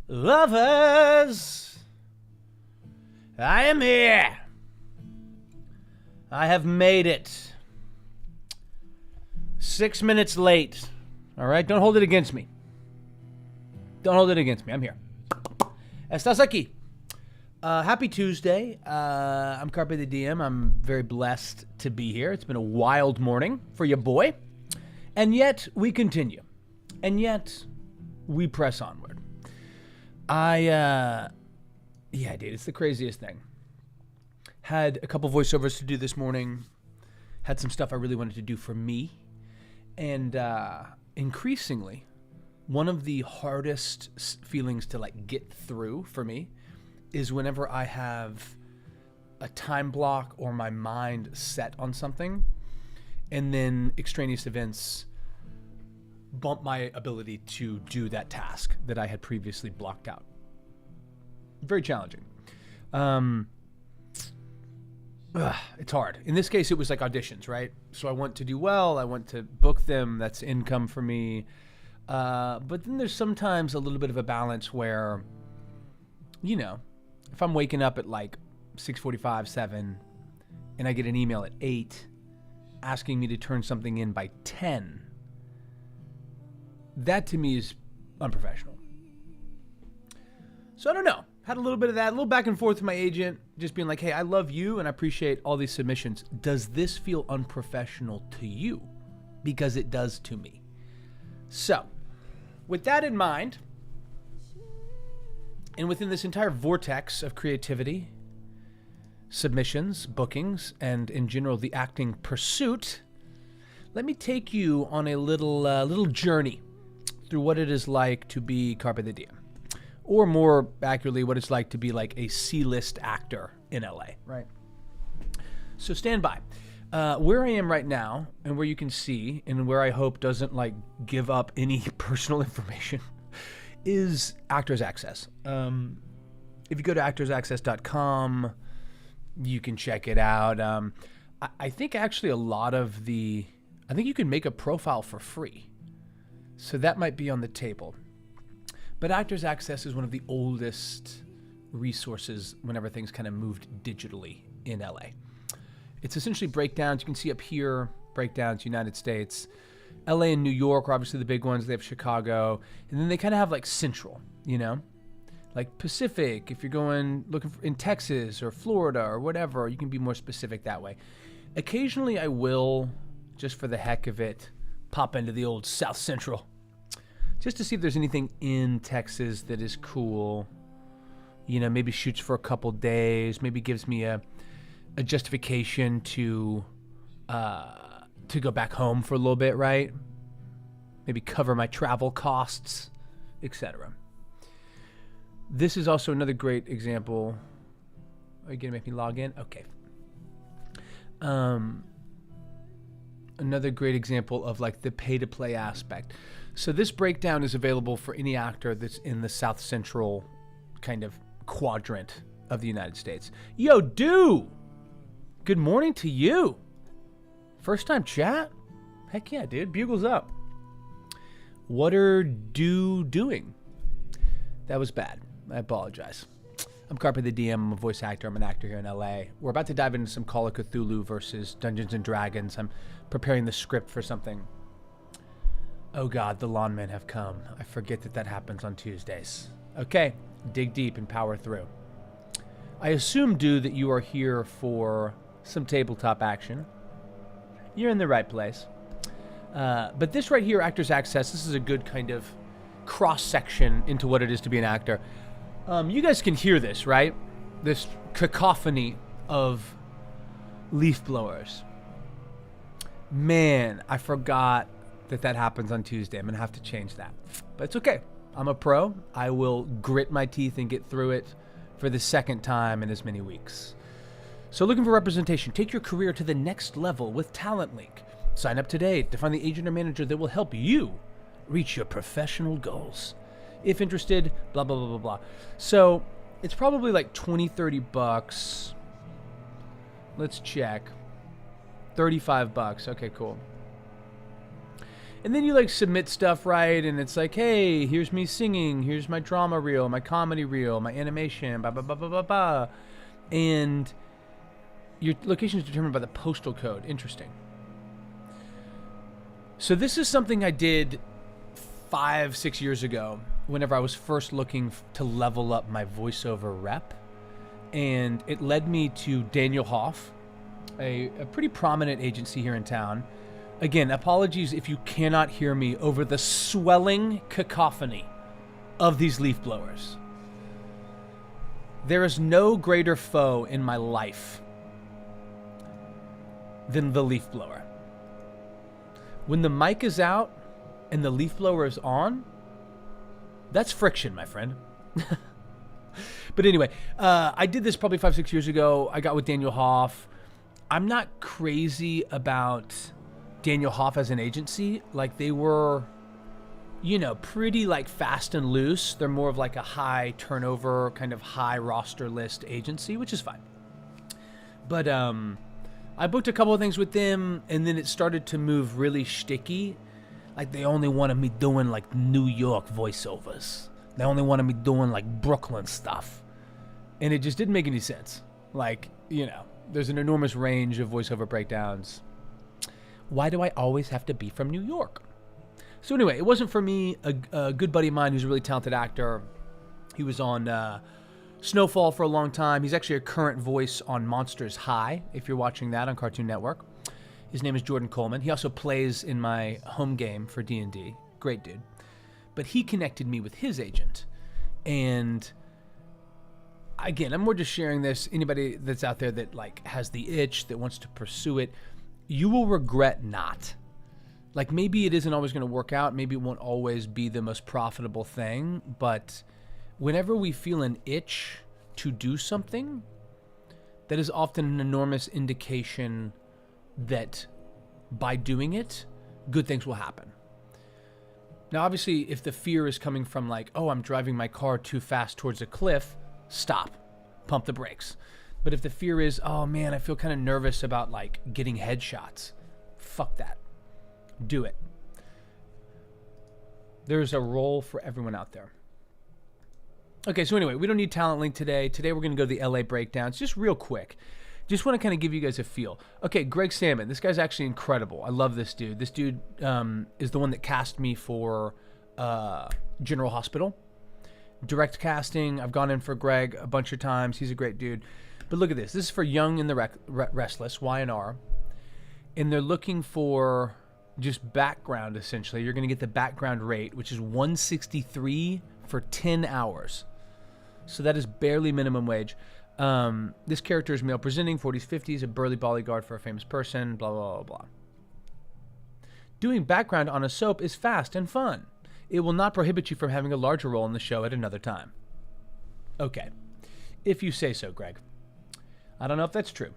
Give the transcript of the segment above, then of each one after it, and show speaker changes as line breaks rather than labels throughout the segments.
Lovers, I am here. I have made it. 6 minutes late. All right, don't hold it against me. Don't hold it against me. I'm here. Estás aquí. Happy Tuesday. I'm Carpe the DM. I'm very blessed to be here. It's been a wild morning for your boy. And yet we continue. And yet we press onward. Yeah, dude, it's the craziest thing. Had a couple voiceovers to do this morning. Had some stuff I really wanted to do for me. And increasingly, one of the hardest feelings to get through for me is whenever I have a time block or my mind set on something, and then extraneous events bump my ability to do that task that I had previously blocked out. Very challenging. It's hard. In this case, it was like auditions, right? So I want to do well. I want to book them. That's income for me. But then there's sometimes a little bit of a balance where, if I'm waking up at 6:45, 7, and I get an email at 8 asking me to turn something in by 10, that to me is unprofessional. So I don't know. Had a little bit of that, a little back and forth with my agent, just being like, hey, I love you and I appreciate all these submissions. Does this feel unprofessional to you? Because it does to me. So, with that in mind, and within this entire vortex of creativity, submissions, bookings, and in general the acting pursuit, let me take you on a little journey through what it is like to be Carpe the Diem. Or more accurately, what it's like to be a C-list actor in LA, right? So stand by. Where I am right now, and where you can see, and where I hope doesn't give up any personal information, is Actors Access. If you go to actorsaccess.com, you can check it out. I think actually I think you can make a profile for free. So that might be on the table. But Actors Access is one of the oldest resources whenever things kind of moved digitally in LA. It's essentially breakdowns. You can see up here, breakdowns, United States. LA and New York are obviously the big ones. They have Chicago. And then they kind of have central, like Pacific. If you're looking in Texas or Florida or whatever, you can be more specific that way. Occasionally I will, just for the heck of it, pop into the old South Central just to see if there's anything in Texas that is cool. Maybe shoots for a couple days, maybe gives me a justification to go back home for a little bit, right? Maybe cover my travel costs, etc. This is also another great example. Are you gonna make me log in? Okay. Another great example of the pay-to-play aspect. So this breakdown is available for any actor that's in the South Central kind of quadrant of the United States. Yo, dude! Good morning to you. First time chat? Heck yeah, dude. Bugles up. What are you doing? That was bad. I apologize. I'm Carpe the DM. I'm a voice actor. I'm an actor here in LA. We're about to dive into some Call of Cthulhu versus Dungeons and Dragons. I'm preparing the script for something. Oh God, the lawn men have come. I forget that happens on Tuesdays. Okay, dig deep and power through. I assume, dude, that you are here for some tabletop action. You're in the right place. But this right here, Actors Access, this is a good kind of cross-section into what it is to be an actor. You guys can hear this, right? This cacophony of leaf blowers. Man, I forgot that happens on Tuesday. I'm going to have to change that. But it's okay. I'm a pro. I will grit my teeth and get through it for the second time in as many weeks. So looking for representation. Take your career to the next level with Talent Link. Sign up today to find the agent or manager that will help you reach your professional goals. If interested, blah, blah, blah, blah, blah. So it's probably $20-$30. Let's check. $35. Okay, cool. And then you like submit stuff, right? And it's like, hey, here's me singing, here's my drama reel, my comedy reel, my animation, blah, blah, blah, blah, blah, blah. And your location is determined by the postal code. Interesting. So this is something I did 5-6 years ago whenever I was first looking to level up my voiceover rep. And it led me to Daniel Hoff, a pretty prominent agency here in town. Again, apologies if you cannot hear me over the swelling cacophony of these leaf blowers. There is no greater foe in my life than the leaf blower. When the mic is out and the leaf blower is on, that's friction, my friend. But anyway, I did this probably 5-6 years ago. I got with Daniel Hoff. I'm not crazy about Daniel Hoff as an agency. Like, they were, you know, pretty like fast and loose. They're more of like a high turnover, kind of high roster list agency, which is fine. But I booked a couple of things with them, and then it started to move really shticky. Like, they only wanted me doing like New York voiceovers. They only wanted me doing like Brooklyn stuff. And it just didn't make any sense. Like, you know, there's an enormous range of voiceover breakdowns. Why do I always have to be from New York? So anyway, it wasn't for me. A good buddy of mine who's a really talented actor. He was on Snowfall for a long time. He's actually a current voice on Monsters High, if you're watching that on Cartoon Network. His name is Jordan Coleman. He also plays in my home game for D&D. Great dude. But he connected me with his agent. And again, I'm more just sharing this. Anybody that's out there that like has the itch, that wants to pursue it, you will regret not. Like, maybe it isn't always going to work out. Maybe it won't always be the most profitable thing. But whenever we feel an itch to do something, that is often an enormous indication that by doing it, good things will happen. Now, obviously, if the fear is coming from like, oh, I'm driving my car too fast towards a cliff, stop, pump the brakes. But if the fear is, oh man, I feel kind of nervous about like getting headshots, fuck that. Do it. There's a role for everyone out there. Okay, so anyway, we don't need Talent Link today. Today we're going to go to the LA breakdowns, just real quick. Just want to kind of give you guys a feel. Okay, Greg Salmon. This guy's actually incredible. I love this dude. This dude is the one that cast me for General Hospital. Direct casting. I've gone in for Greg a bunch of times. He's a great dude. But look at this. This is for Young and the Restless, Y&R. And they're looking for just background, essentially. You're going to get the background rate, which is $163 for 10 hours. So that is barely minimum wage. This character is male presenting, 40s, 50s, a burly bodyguard for a famous person, blah, blah, blah, blah. Doing background on a soap is fast and fun. It will not prohibit you from having a larger role in the show at another time. Okay. If you say so, Greg. I don't know if that's true.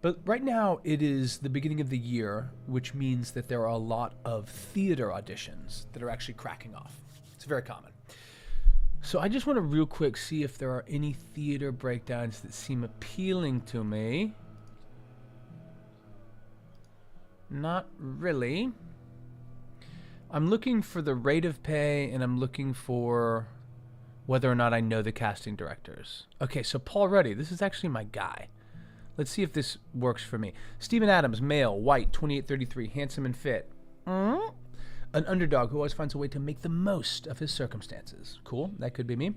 But right now, it is the beginning of the year, which means that there are a lot of theater auditions that are actually cracking off. It's very common. So I just want to real quick see if there are any theater breakdowns that seem appealing to me. Not really. I'm looking for the rate of pay, and I'm looking for whether or not I know the casting directors. Okay, so Paul Ruddy, this is actually my guy. Let's see if this works for me. Steven Adams, male, white, 28-33, handsome and fit. An underdog who always finds a way to make the most of his circumstances. Cool, that could be me.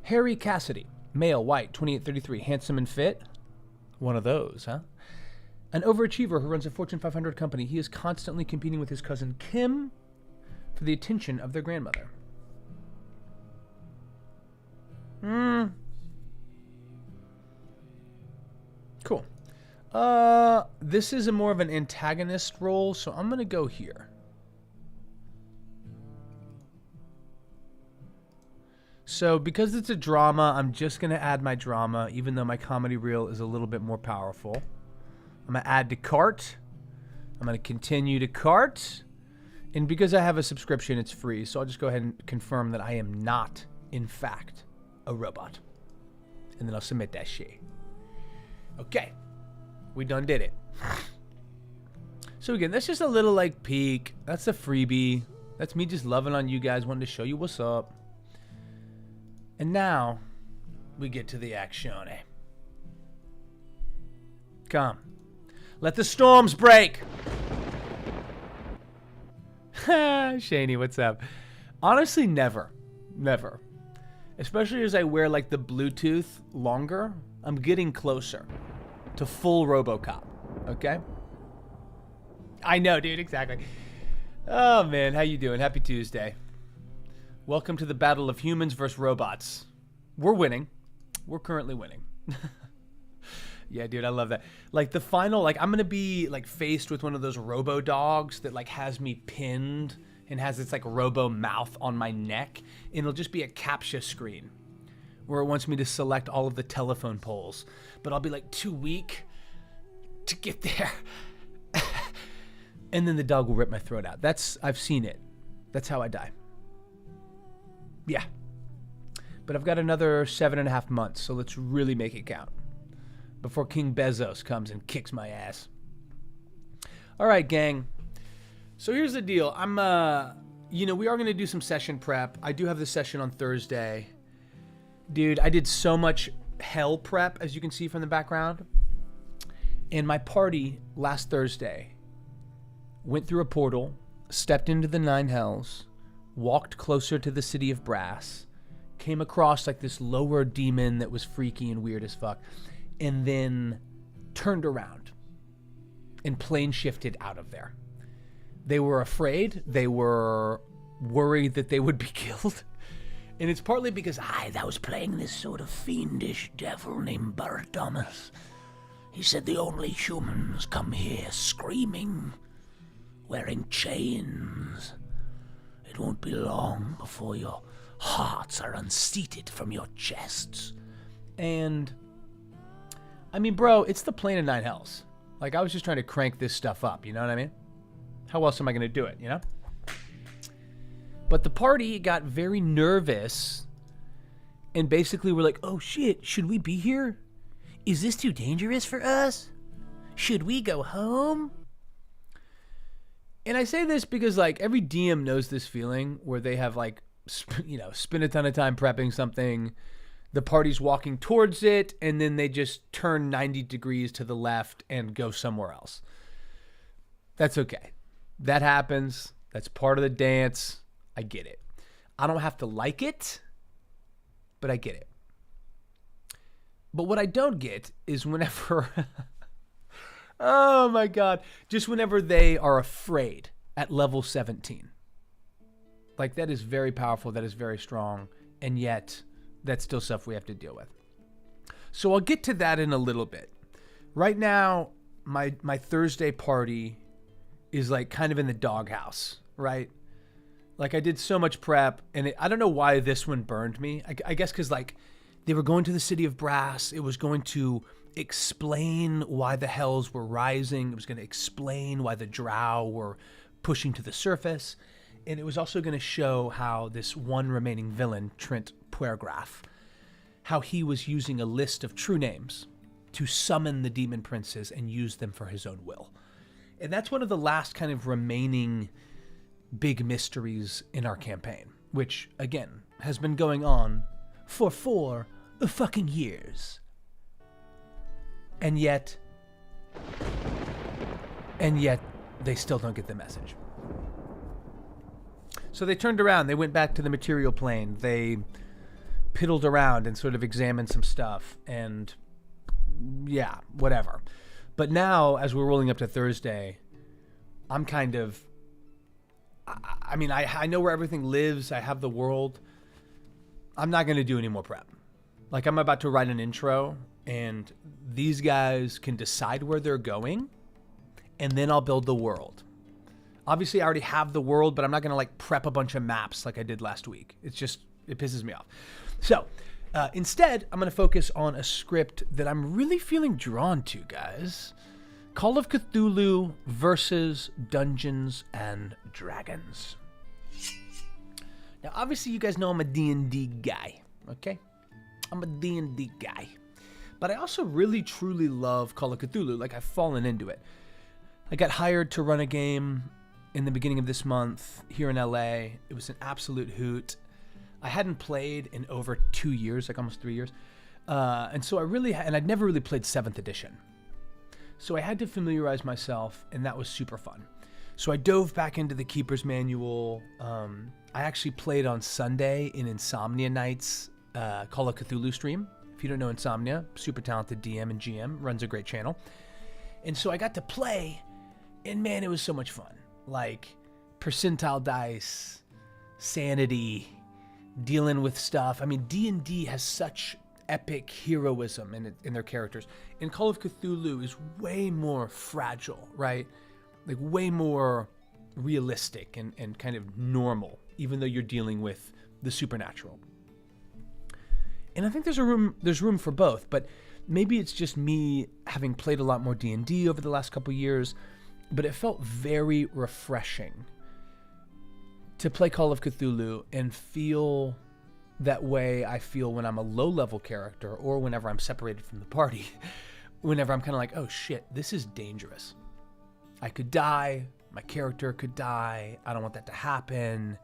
Harry Cassidy, male, white, 28-33, handsome and fit. One of those, huh? An overachiever who runs a Fortune 500 company. He is constantly competing with his cousin Kim for the attention of their grandmother. Cool. This is a more of an antagonist role, so I'm going to go here. So because it's a drama, I'm just going to add my drama, even though my comedy reel is a little bit more powerful. I'm going to add to cart. I'm going to continue to cart. And because I have a subscription, it's free. So I'll just go ahead and confirm that I am not, in fact, a robot. And then I'll submit that shit. Okay. We done did it. So So again, that's just a little like peek. That's a freebie. That's me just loving on you guys, wanting to show you what's up. And now we get to the action. Come. Let the storms break. Shaney, what's up? Honestly, never. Never. Especially as I wear like the Bluetooth longer, I'm getting closer to full RoboCop. Okay? I know, dude, exactly. Oh man, how you doing? Happy Tuesday. Welcome to the battle of humans versus robots. We're winning. We're currently winning. Yeah, dude, I love that. Like the final, like I'm gonna be like faced with one of those robo dogs that like has me pinned and has its like robo mouth on my neck, and it'll just be a CAPTCHA screen where it wants me to select all of the telephone poles, but I'll be like too weak to get there. And then the dog will rip my throat out. I've seen it. That's how I die. Yeah. But I've got another 7.5 months, so let's really make it count before King Bezos comes and kicks my ass. All right, gang. So here's the deal. We are going to do some session prep. I do have this session on Thursday. Dude, I did so much hell prep, as you can see from the background. And my party last Thursday went through a portal, stepped into the 9 hells, walked closer to the city of brass, came across like this lower demon that was freaky and weird as fuck, and then turned around and plane shifted out of there. They were afraid. They were worried that they would be killed. And it's partly because I was playing this sort of fiendish devil named Baradamus. He said the only humans come here screaming, wearing chains. It won't be long before your hearts are unseated from your chests. And I mean, bro, it's the plane of 9 hells. Like, I was just trying to crank this stuff up, you know what I mean? How else am I going to do it, you know? But the party got very nervous and basically were like, oh shit, should we be here? Is this too dangerous for us? Should we go home? And I say this because, like, every DM knows this feeling where they have, like, spend a ton of time prepping something. The party's walking towards it, and then they just turn 90 degrees to the left and go somewhere else. That's okay. That happens. That's part of the dance. I get it. I don't have to like it, but I get it. But what I don't get is whenever... oh my God. Just whenever they are afraid at level 17. Like, that is very powerful. That is very strong. And yet, that's still stuff we have to deal with. So I'll get to that in a little bit. Right now, my Thursday party is like kind of in the doghouse, right? Like, I did so much prep, and I don't know why this one burned me. I guess because, like, they were going to the city of brass. It was going to explain why the hells were rising. It was going to explain why the drow were pushing to the surface. And it was also going to show how this one remaining villain, Trent Puergraf, how he was using a list of true names to summon the demon princes and use them for his own will. And that's one of the last kind of remaining big mysteries in our campaign, which, again, has been going on for 4 fucking years. And yet they still don't get the message. So they turned around, they went back to the material plane, they piddled around and sort of examined some stuff, and yeah, whatever. But now, as we're rolling up to Thursday, I'm kind of, I mean, I know where everything lives, I have the world. I'm not going to do any more prep. Like, I'm about to write an intro, and these guys can decide where they're going, and then I'll build the world. Obviously, I already have the world, but I'm not going to, like, prep a bunch of maps like I did last week. It's just, it pisses me off. So, instead, I'm going to focus on a script that I'm really feeling drawn to, guys. Call of Cthulhu versus Dungeons and Dragons. Now, obviously, you guys know I'm a D&D guy, okay? I'm a D&D guy. But I also really, truly love Call of Cthulhu. Like, I've fallen into it. I got hired to run a game in the beginning of this month here in LA. It was an absolute hoot. I hadn't played in over 2 years, like almost 3 years. And so I'd never really played 7th edition. So I had to familiarize myself, and that was super fun. So I dove back into the Keeper's Manual. I actually played on Sunday in Insomnia Night's Call of Cthulhu stream. If you don't know Insomnia, super talented DM and GM, runs a great channel. And so I got to play, and man, it was so much fun. Like percentile dice, sanity, dealing with stuff. I mean, D&D has such epic heroism in their characters. And Call of Cthulhu is way more fragile, right? Like way more realistic and kind of normal, even though you're dealing with the supernatural. And I think there's room for both, but maybe it's just me having played a lot more D&D over the last couple years, but it felt very refreshing to play Call of Cthulhu and feel that way I feel when I'm a low-level character or whenever I'm separated from the party. Whenever I'm kind of like, oh shit, this is dangerous. I could die. My character could die. I don't want that to happen.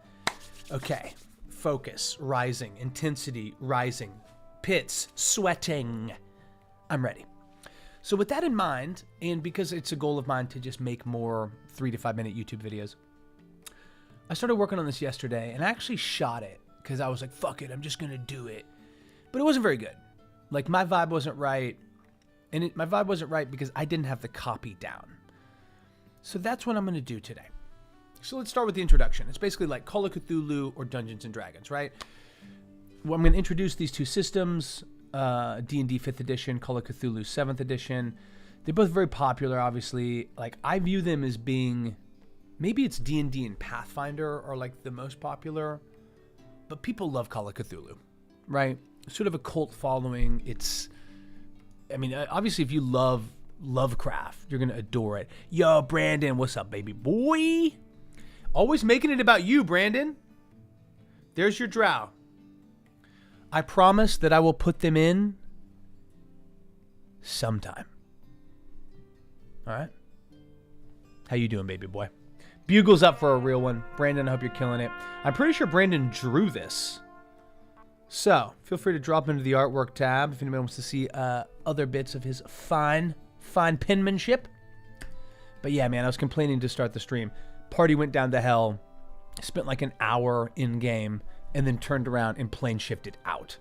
Okay. Focus rising. Intensity rising. Pits sweating. I'm ready. So with that in mind, and because it's a goal of mine to just make more 3 to 5 minute YouTube videos, I started working on this yesterday, and I actually shot it because I was like, fuck it, I'm just going to do it. But it wasn't very good. Like, my vibe wasn't right. And my vibe wasn't right because I didn't have the copy down. So that's what I'm going to do today. So let's start with the introduction. It's basically like Call of Cthulhu or Dungeons and Dragons, right? Well, I'm going to introduce these two systems, D&D 5th edition, Call of Cthulhu 7th edition. They're both very popular, obviously. Like, I view them as being, maybe it's D&D and Pathfinder are like the most popular, but people love Call of Cthulhu, right? Sort of a cult following. It's, I mean, obviously if you love Lovecraft, you're going to adore it. Yo, Brandon, what's up, baby boy? Always making it about you, Brandon. There's your drow. I promise that I will put them in sometime. All right? How you doing, baby boy? Bugle's up for a real one. Brandon, I hope you're killing it. I'm pretty sure Brandon drew this. So, feel free to drop into the artwork tab if anybody wants to see other bits of his fine penmanship. But yeah, man, I was complaining to start the stream. Party went down to hell, spent like an hour in-game, and then turned around and plane shifted out.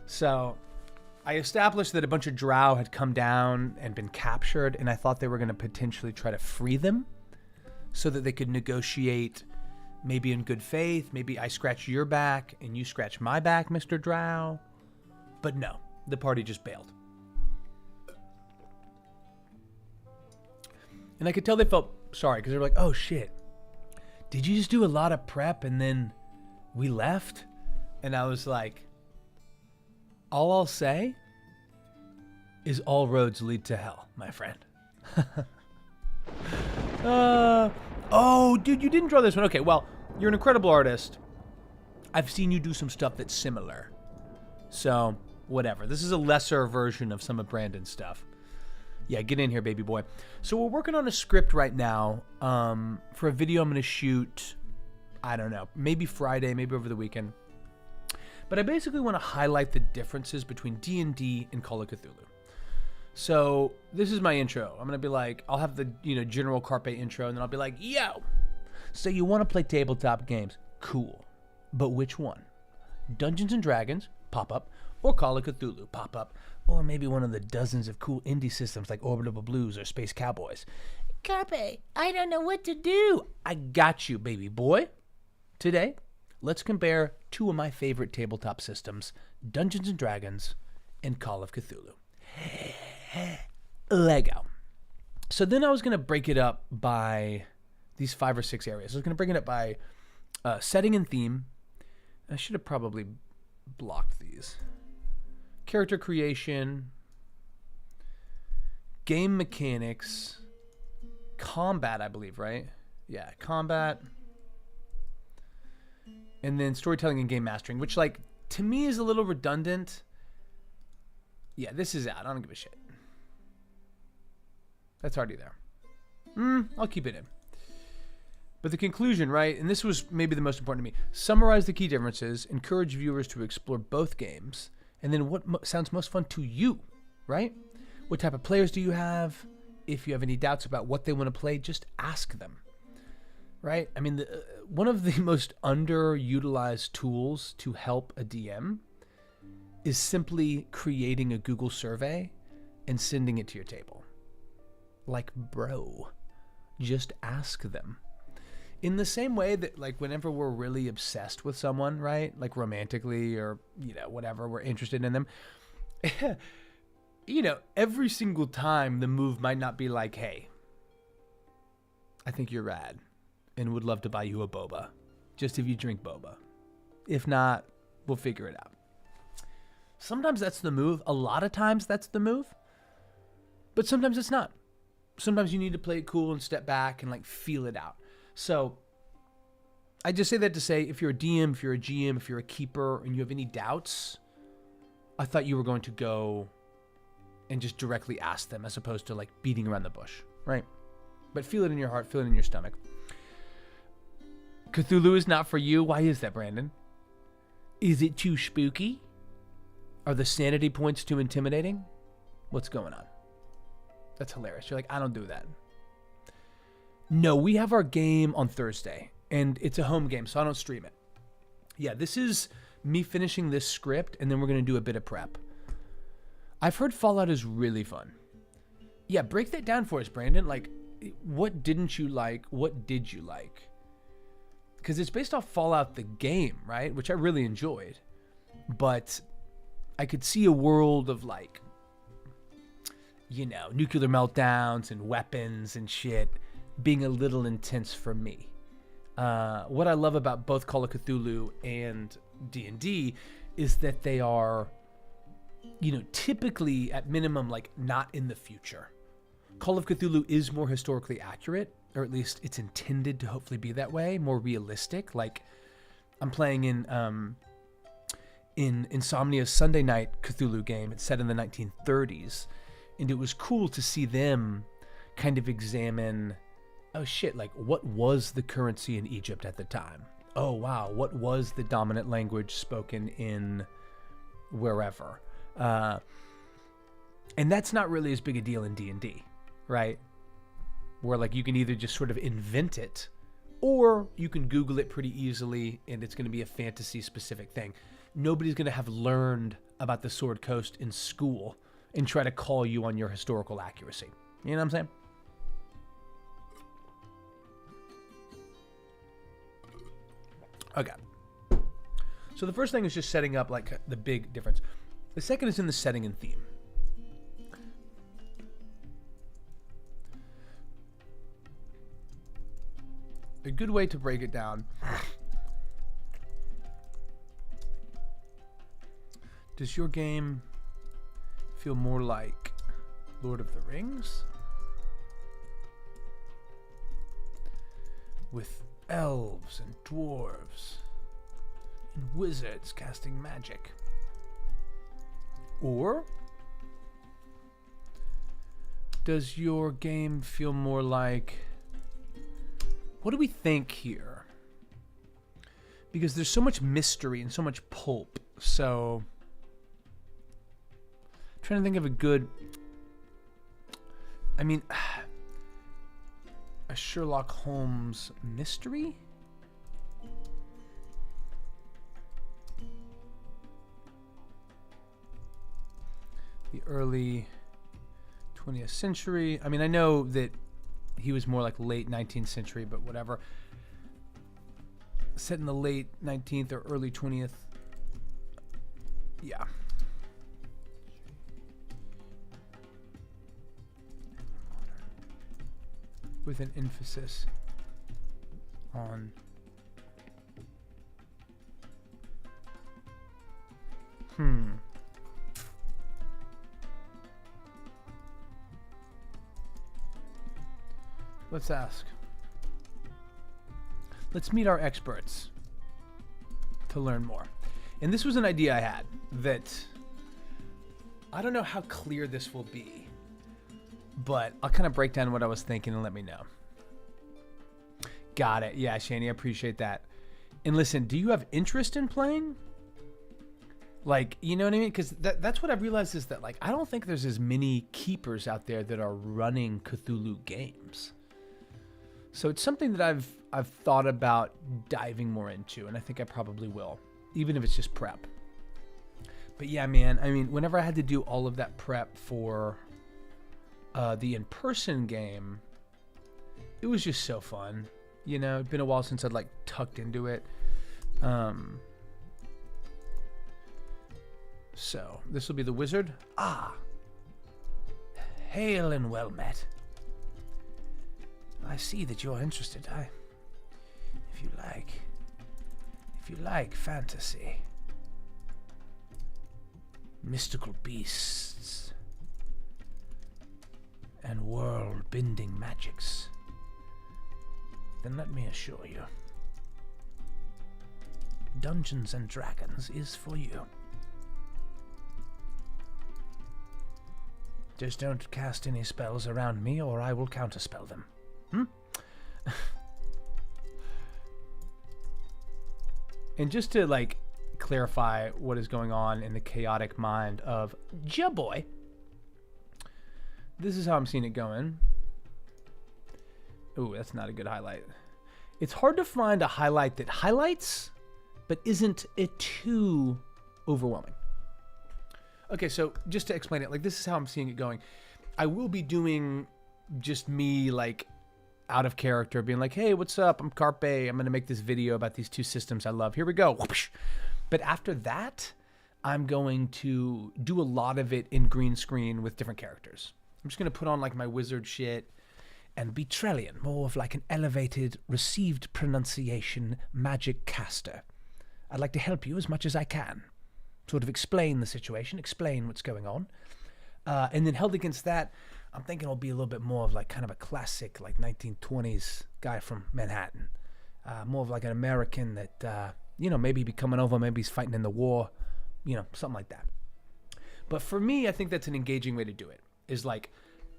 So, I established that a bunch of drow had come down and been captured, and I thought they were going to potentially try to free them so that they could negotiate maybe in good faith. Maybe I scratch your back and you scratch my back, Mr. Drow. But no, the party just bailed. And I could tell they felt sorry because they were like, oh shit, did you just do a lot of prep and then we left? And I was like, all I'll say is all roads lead to hell, my friend. Oh, dude, you didn't draw this one. Okay, well, you're an incredible artist. I've seen you do some stuff that's similar. So, whatever. This is a lesser version of some of Brandon's stuff. Yeah, get in here, baby boy. So we're working on a script right now for a video I'm going to shoot, I don't know, maybe Friday, maybe over the weekend. But I basically want to highlight the differences between D&D and Call of Cthulhu. So this is my intro. I'm going to be like, I'll have the, general Carpe intro, and then I'll be like, yo, so you want to play tabletop games? Cool. But which one? Dungeons and Dragons, pop up, or Call of Cthulhu, pop up, or maybe one of the dozens of cool indie systems like Orbital Blues or Space Cowboys. Carpe, I don't know what to do. I got you, baby boy. Today, let's compare two of my favorite tabletop systems, Dungeons and Dragons and Call of Cthulhu. Lego. So then I was going to break it up by these 5 or 6 areas. I was going to break it up by setting and theme. I should have probably blocked these. Character creation, game mechanics, combat, I believe, right? Yeah, combat. And then storytelling and game mastering, which, like, to me is a little redundant. Yeah, this is out. I don't give a shit. That's already there. I'll keep it in. But the conclusion, right, and this was maybe the most important to me, summarize the key differences, encourage viewers to explore both games, and then what sounds most fun to you, right? What type of players do you have? If you have any doubts about what they want to play, just ask them, right? I mean, one of the most underutilized tools to help a DM is simply creating a Google survey and sending it to your table. Like, bro, just ask them. In the same way that, like, whenever we're really obsessed with someone, right, like romantically or, you know, whatever, we're interested in them, you know, every single time the move might not be like, hey, I think you're rad and would love to buy you a boba, just if you drink boba. If not, we'll figure it out. Sometimes that's the move. A lot of times that's the move, but sometimes it's not. Sometimes you need to play it cool and step back and, like, feel it out. So I just say that to say, if you're a DM, if you're a GM, if you're a keeper, and you have any doubts, I thought you were going to go and just directly ask them as opposed to, like, beating around the bush, right? But feel it in your heart, feel it in your stomach. Cthulhu is not for you. Why is that, Brandon? Is it too spooky? Are the sanity points too intimidating? What's going on? That's hilarious. You're like, I don't do that. No, we have our game on Thursday, and it's a home game, so I don't stream it. Yeah, this is me finishing this script, and then we're going to do a bit of prep. I've heard Fallout is really fun. Yeah, break that down for us, Brandon. Like, what didn't you like? What did you like? Because it's based off Fallout the game, right? Which I really enjoyed. But I could see a world of, like, you know, nuclear meltdowns and weapons and shit being a little intense for me. What I love about both Call of Cthulhu and D&D is that they are, you know, typically at minimum, like, not in the future. Call of Cthulhu is more historically accurate, or at least it's intended to hopefully be that way, more realistic. Like, I'm playing in Insomnia's Sunday night Cthulhu game. It's set in the 1930s, and it was cool to see them kind of examine, oh shit, like, what was the currency in Egypt at the time? Oh wow, what was the dominant language spoken in wherever? And that's not really as big a deal in D&D, right? Where, like, you can either just sort of invent it, or you can Google it pretty easily, and it's going to be a fantasy-specific thing. Nobody's going to have learned about the Sword Coast in school and try to call you on your historical accuracy. You know what I'm saying? Okay. So the first thing is just setting up, like, the big difference. The second is in the setting and theme. A good way to break it down. Does your game feel more like Lord of the Rings? With elves and dwarves and wizards casting magic? Or does your game feel more like, what do we think here? Because there's so much mystery and so much pulp. So I'm trying to think of a good, I mean, a Sherlock Holmes mystery? The early 20th century. I mean, I know that he was more like late 19th century, but whatever. Set in the late 19th or early 20th. Yeah. With an emphasis on Let's ask. Let's meet our experts to learn more. And this was an idea I had that I don't know how clear this will be, but I'll kind of break down what I was thinking and let me know. Got it. Yeah, Shani, I appreciate that. And listen, do you have interest in playing? Like, you know what I mean? Because that's what I've realized is that, like, I don't think there's as many keepers out there that are running Cthulhu games. So it's something that I've thought about diving more into, and I think I probably will, even if it's just prep. But yeah, man, I mean, whenever I had to do all of that prep for the in-person game, it was just so fun. You know, it'd been a while since I'd like tucked into it. So this will be the wizard. Ah, hail and well met. I see that you're interested. If you like fantasy, mystical beasts, and world-bending magics, then let me assure you, Dungeons and Dragons is for you. Just don't cast any spells around me or I will counterspell them. And just to like clarify what is going on in the chaotic mind of Ja-Boy, this is how I'm seeing it going. Ooh, that's not a good highlight. It's hard to find a highlight that highlights, but isn't it too overwhelming. Okay, so just to explain it, like this is how I'm seeing it going. I will be doing just me like out of character, being like, hey, what's up? I'm Carpe. I'm going to make this video about these two systems I love. Here we go. But after that, I'm going to do a lot of it in green screen with different characters. I'm just going to put on like my wizard shit and be Trellian, more of like an elevated, received pronunciation magic caster. I'd like to help you as much as I can. Sort of explain the situation, explain what's going on. And then held against that, I'm thinking it'll be a little bit more of like kind of a classic, like 1920s guy from Manhattan. More of like an American that, you know, maybe be coming over, maybe he's fighting in the war, you know, something like that. But for me, I think that's an engaging way to do it, is like,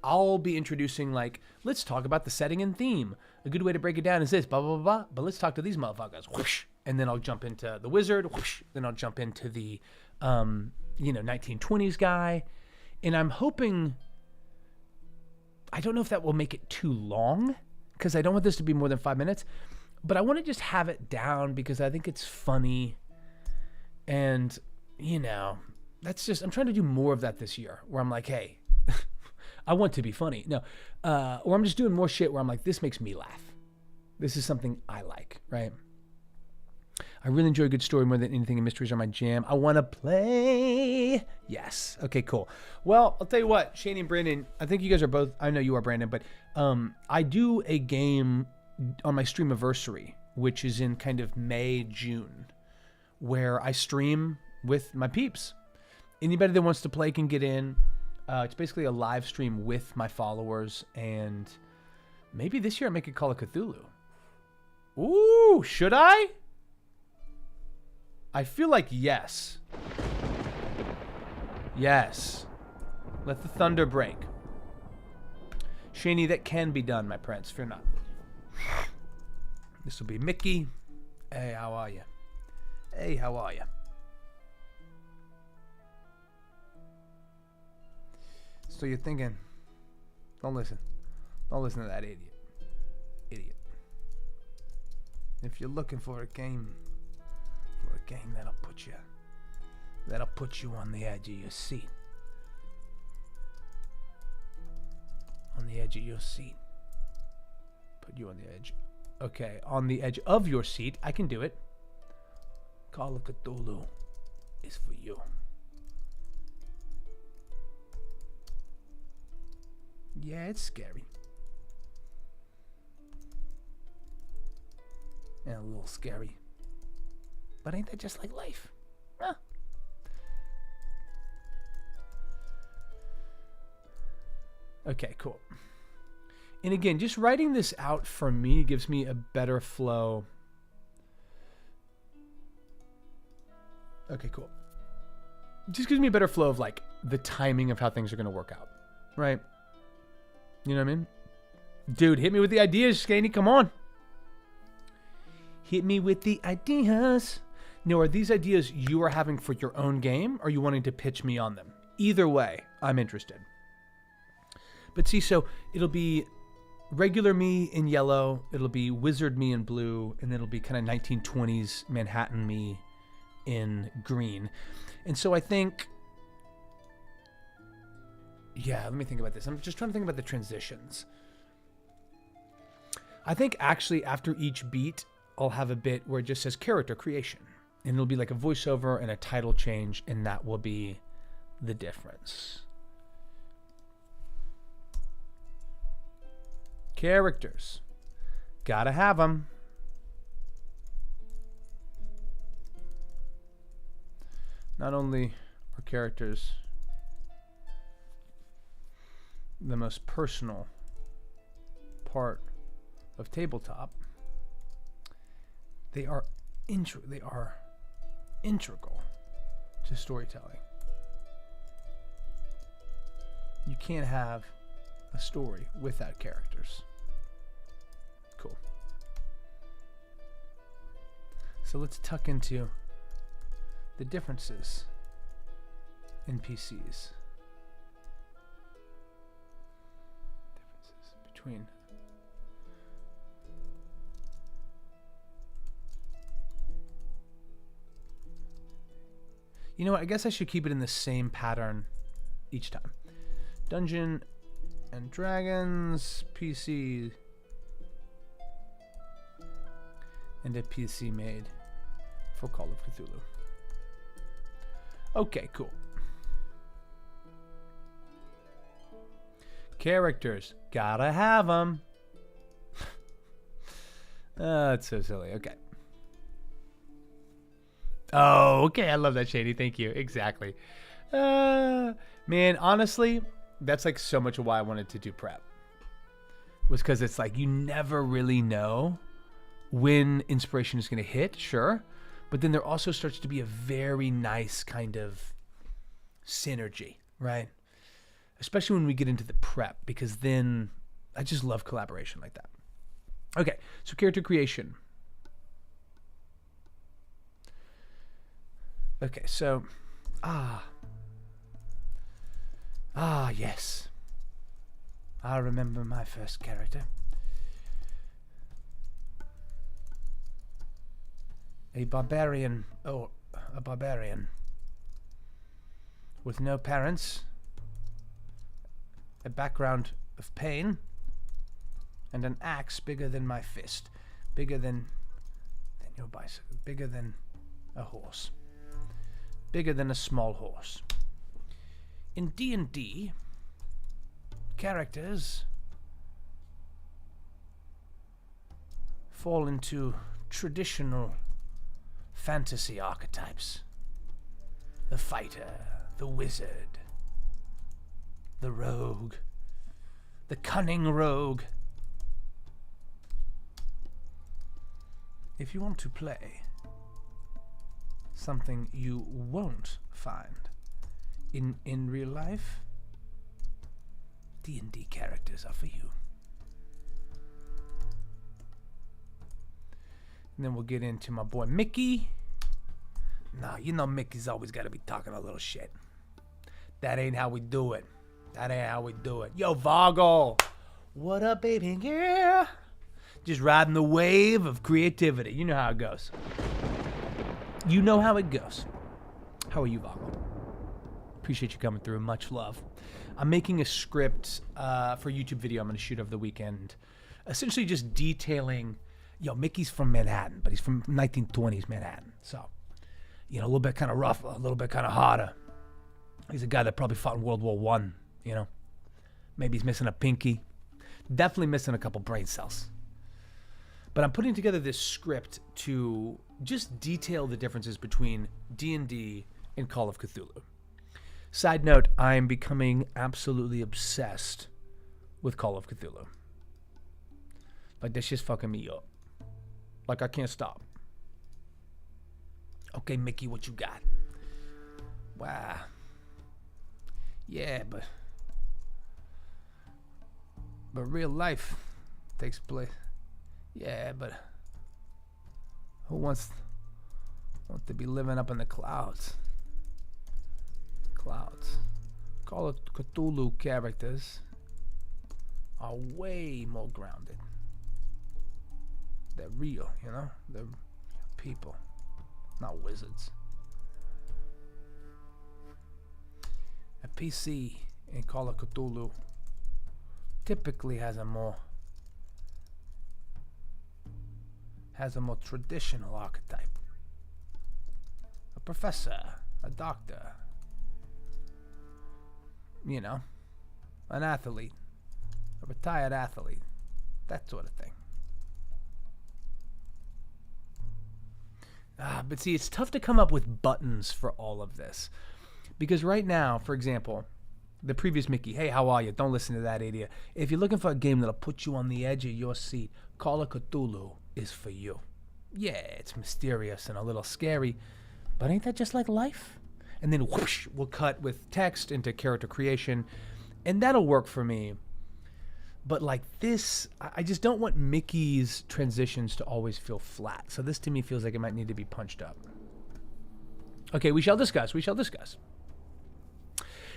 I'll be introducing like, let's talk about the setting and theme. A good way to break it down is this, blah, blah, blah, blah. But let's talk to these motherfuckers. Whoosh. And then I'll jump into the wizard. Whoosh. Then I'll jump into the, 1920s guy. And I'm hoping, I don't know if that will make it too long, because I don't want this to be more than 5 minutes. But I want to just have it down because I think it's funny. And, you know, that's just, I'm trying to do more of that this year, where I'm like, hey, I want to be funny. No. Or I'm just doing more shit where I'm like, this makes me laugh. This is something I like, right? I really enjoy a good story more than anything, and mysteries are my jam. I want to play. Yes. Okay, cool. Well, I'll tell you what, Shane and Brandon, I think you guys are both, I know you are, Brandon, but I do a game on my Streamiversary, which is in kind of May, June, where I stream with my peeps. Anybody that wants to play can get in. It's basically a live stream with my followers, and maybe this year I make it Call of Cthulhu. Ooh, should I? I feel like yes. Yes. Let the thunder break. Shani, that can be done, my prince. Fear not. This will be Mickey. Hey, how are you? Hey, how are you? So you're thinking, don't listen. Don't listen to that idiot. Idiot. If you're looking for a game that'll put you on the edge of your seat. On the edge of your seat. Put you on the edge. Okay, on the edge of your seat. I can do it. Call of Cthulhu is for you. Yeah, it's scary. And a little scary. But ain't that just like life? Huh? Okay, cool. And again, just writing this out for me gives me a better flow. Okay, cool. Just gives me a better flow of like the timing of how things are going to work out, right? You know what I mean? Dude, hit me with the ideas, Skaney. Come on. Hit me with the ideas. Now, are these ideas you are having for your own game, or are you wanting to pitch me on them? Either way, I'm interested. But see, so it'll be regular me in yellow, it'll be wizard me in blue, and it'll be kind of 1920s Manhattan me in green. And so I think, yeah, let me think about this. I'm just trying to think about the transitions. I think actually after each beat, I'll have a bit where it just says character creation. And it'll be like a voiceover and a title change, and that will be the difference. Characters. Gotta have them. Not only are characters the most personal part of tabletop, they are integral to storytelling. You can't have a story without characters. Cool. So let's tuck into the differences in PCs. Differences between you know what? I guess I should keep it in the same pattern each time. Dungeon and Dragons, PC, and a PC made for Call of Cthulhu. Okay, cool. Characters, gotta have them. That's so silly. Okay. Oh, okay. I love that, Shady. Thank you. Exactly. Man, honestly, that's like so much of why I wanted to do prep. Was because it's like you never really know when inspiration is going to hit, sure. But then there also starts to be a very nice kind of synergy, right? Especially when we get into the prep, because then I just love collaboration like that. Okay, so character creation. Okay, so, yes. I remember my first character. A barbarian with no parents, a background of pain, and an axe bigger than my fist, bigger than your bicycle, bigger than a horse, bigger than a small horse. In D&D, characters fall into traditional fantasy archetypes. The fighter, the wizard, the rogue, the cunning rogue. If you want to play something you won't find in real life, D&D characters are for you. And then we'll get into my boy Mickey. Nah, you know Mickey's always got to be talking a little shit. That ain't how we do it. That ain't how we do it. Yo, Vargo. What up, baby? Yeah. Just riding the wave of creativity. You know how it goes. You know how it goes. How are you, Vargo? Appreciate you coming through. Much love. I'm making a script for a YouTube video I'm going to shoot over the weekend. Essentially just detailing, Mickey's from Manhattan, but he's from 1920s Manhattan. So, a little bit kind of rough, a little bit kind of harder. He's a guy that probably fought in World War One. Maybe he's missing a pinky. Definitely missing a couple brain cells. But I'm putting together this script to just detail the differences between D&D and Call of Cthulhu. Side note, I'm becoming absolutely obsessed with Call of Cthulhu. Like, this shit's fucking me up. Like, I can't stop. Okay, Mickey, what you got? Wow. Yeah, but But real life takes place. Yeah, but who wants to be living up in the clouds? Clouds. Call it Cthulhu characters are way more grounded. They're real, you know? They're people, not wizards. A PC in Call of Cthulhu typically has a more traditional archetype. A professor, a doctor, you know, an athlete, a retired athlete, that sort of thing. But see, it's tough to come up with buttons for all of this. Because right now, for example, the previous Mickey, hey, how are you? Don't listen to that idiot. If you're looking for a game that'll put you on the edge of your seat, Call of Cthulhu is for you. Yeah, it's mysterious and a little scary, but ain't that just like life? And then whoosh, we'll cut with text into character creation, and that'll work for me. But like this, I just don't want Mickey's transitions to always feel flat. So this to me feels like it might need to be punched up. Okay, we shall discuss.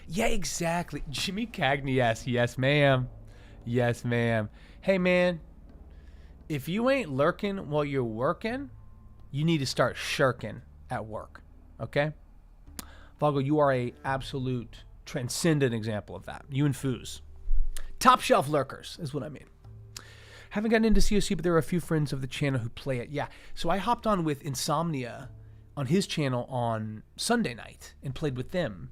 Yeah, exactly. Jimmy Cagney, yes, ma'am. Yes, ma'am. Hey, man, if you ain't lurking while you're working, you need to start shirking at work, okay? Vago, you are a absolute transcendent example of that. You and Foos. Top shelf lurkers is what I mean. Haven't gotten into COC, but there are a few friends of the channel who play it. Yeah, so I hopped on with Insomnia on his channel on Sunday night and played with them.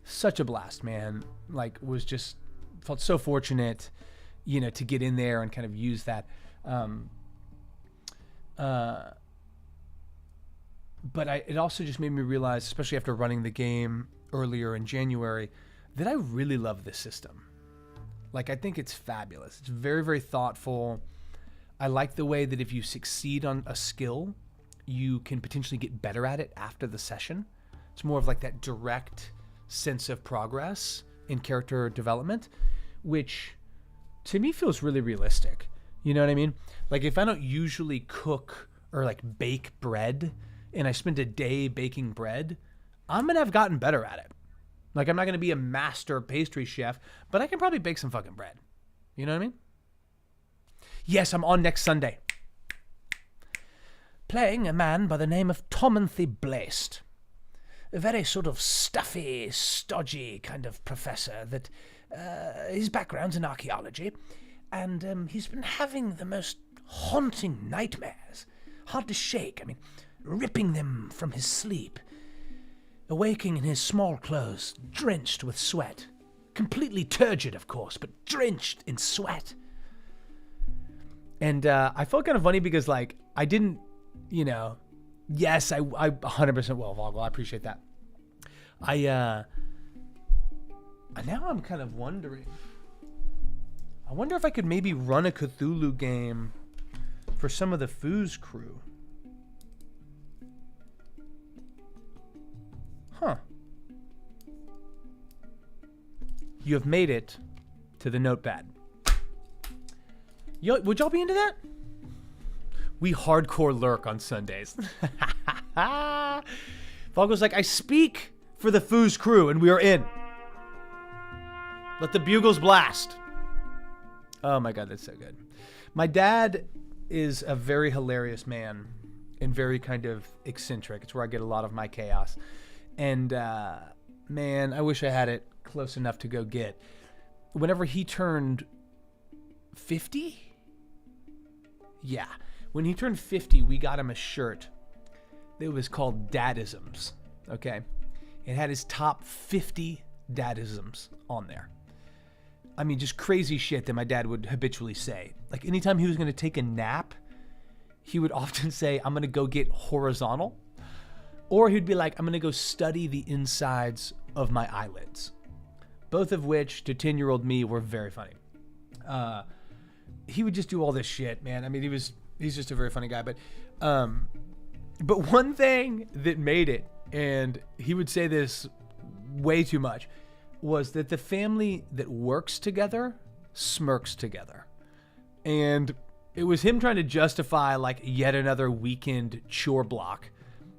Such a blast, man. Like, felt so fortunate, you know, to get in there and kind of use that. But it also just made me realize, especially after running the game earlier in January, that I really love this system. Like, I think it's fabulous. It's very, very thoughtful. I like the way that if you succeed on a skill, you can potentially get better at it after the session. It's more of like that direct sense of progress in character development, which to me feels really realistic. You know what I mean? Like, if I don't usually cook or like bake bread and I spend a day baking bread, I'm going to have gotten better at it. Like, I'm not going to be a master pastry chef, but I can probably bake some fucking bread. You know what I mean? Yes, I'm on next Sunday. Playing a man by the name of Tomanthy Blast. A very sort of stuffy, stodgy kind of professor that his background's in archaeology, and he's been having the most haunting nightmares. Hard to shake. I mean, ripping them from his sleep. Awaking in his small clothes, drenched with sweat. Completely turgid, of course, but drenched in sweat. And I felt kind of funny because, like, I didn't, you know, yes, I 100% will, Vogel. I appreciate that. Now I'm kind of wondering. I wonder if I could maybe run a Cthulhu game for some of the Foos crew. Huh. You have made it to the notepad. Would y'all be into that? We hardcore lurk on Sundays. Vogel's like, I speak for the Foos crew, and we are in. Let the bugles blast. Oh my God, that's so good. My dad is a very hilarious man and very kind of eccentric. It's where I get a lot of my chaos. And man, I wish I had it close enough to go get. Whenever he turned 50? Yeah. When he turned 50, we got him a shirt that was called Dadisms. Okay? It had his top 50 Dadisms on there. I mean, just crazy shit that my dad would habitually say. Like, anytime he was going to take a nap, he would often say, I'm going to go get horizontal. Or he'd be like, I'm going to go study the insides of my eyelids. Both of which, to 10-year-old me, were very funny. He would just do all this shit, man. I mean, he's just a very funny guy. But one thing that made it, and he would say this way too much, was that the family that works together smirks together. And it was him trying to justify like yet another weekend chore block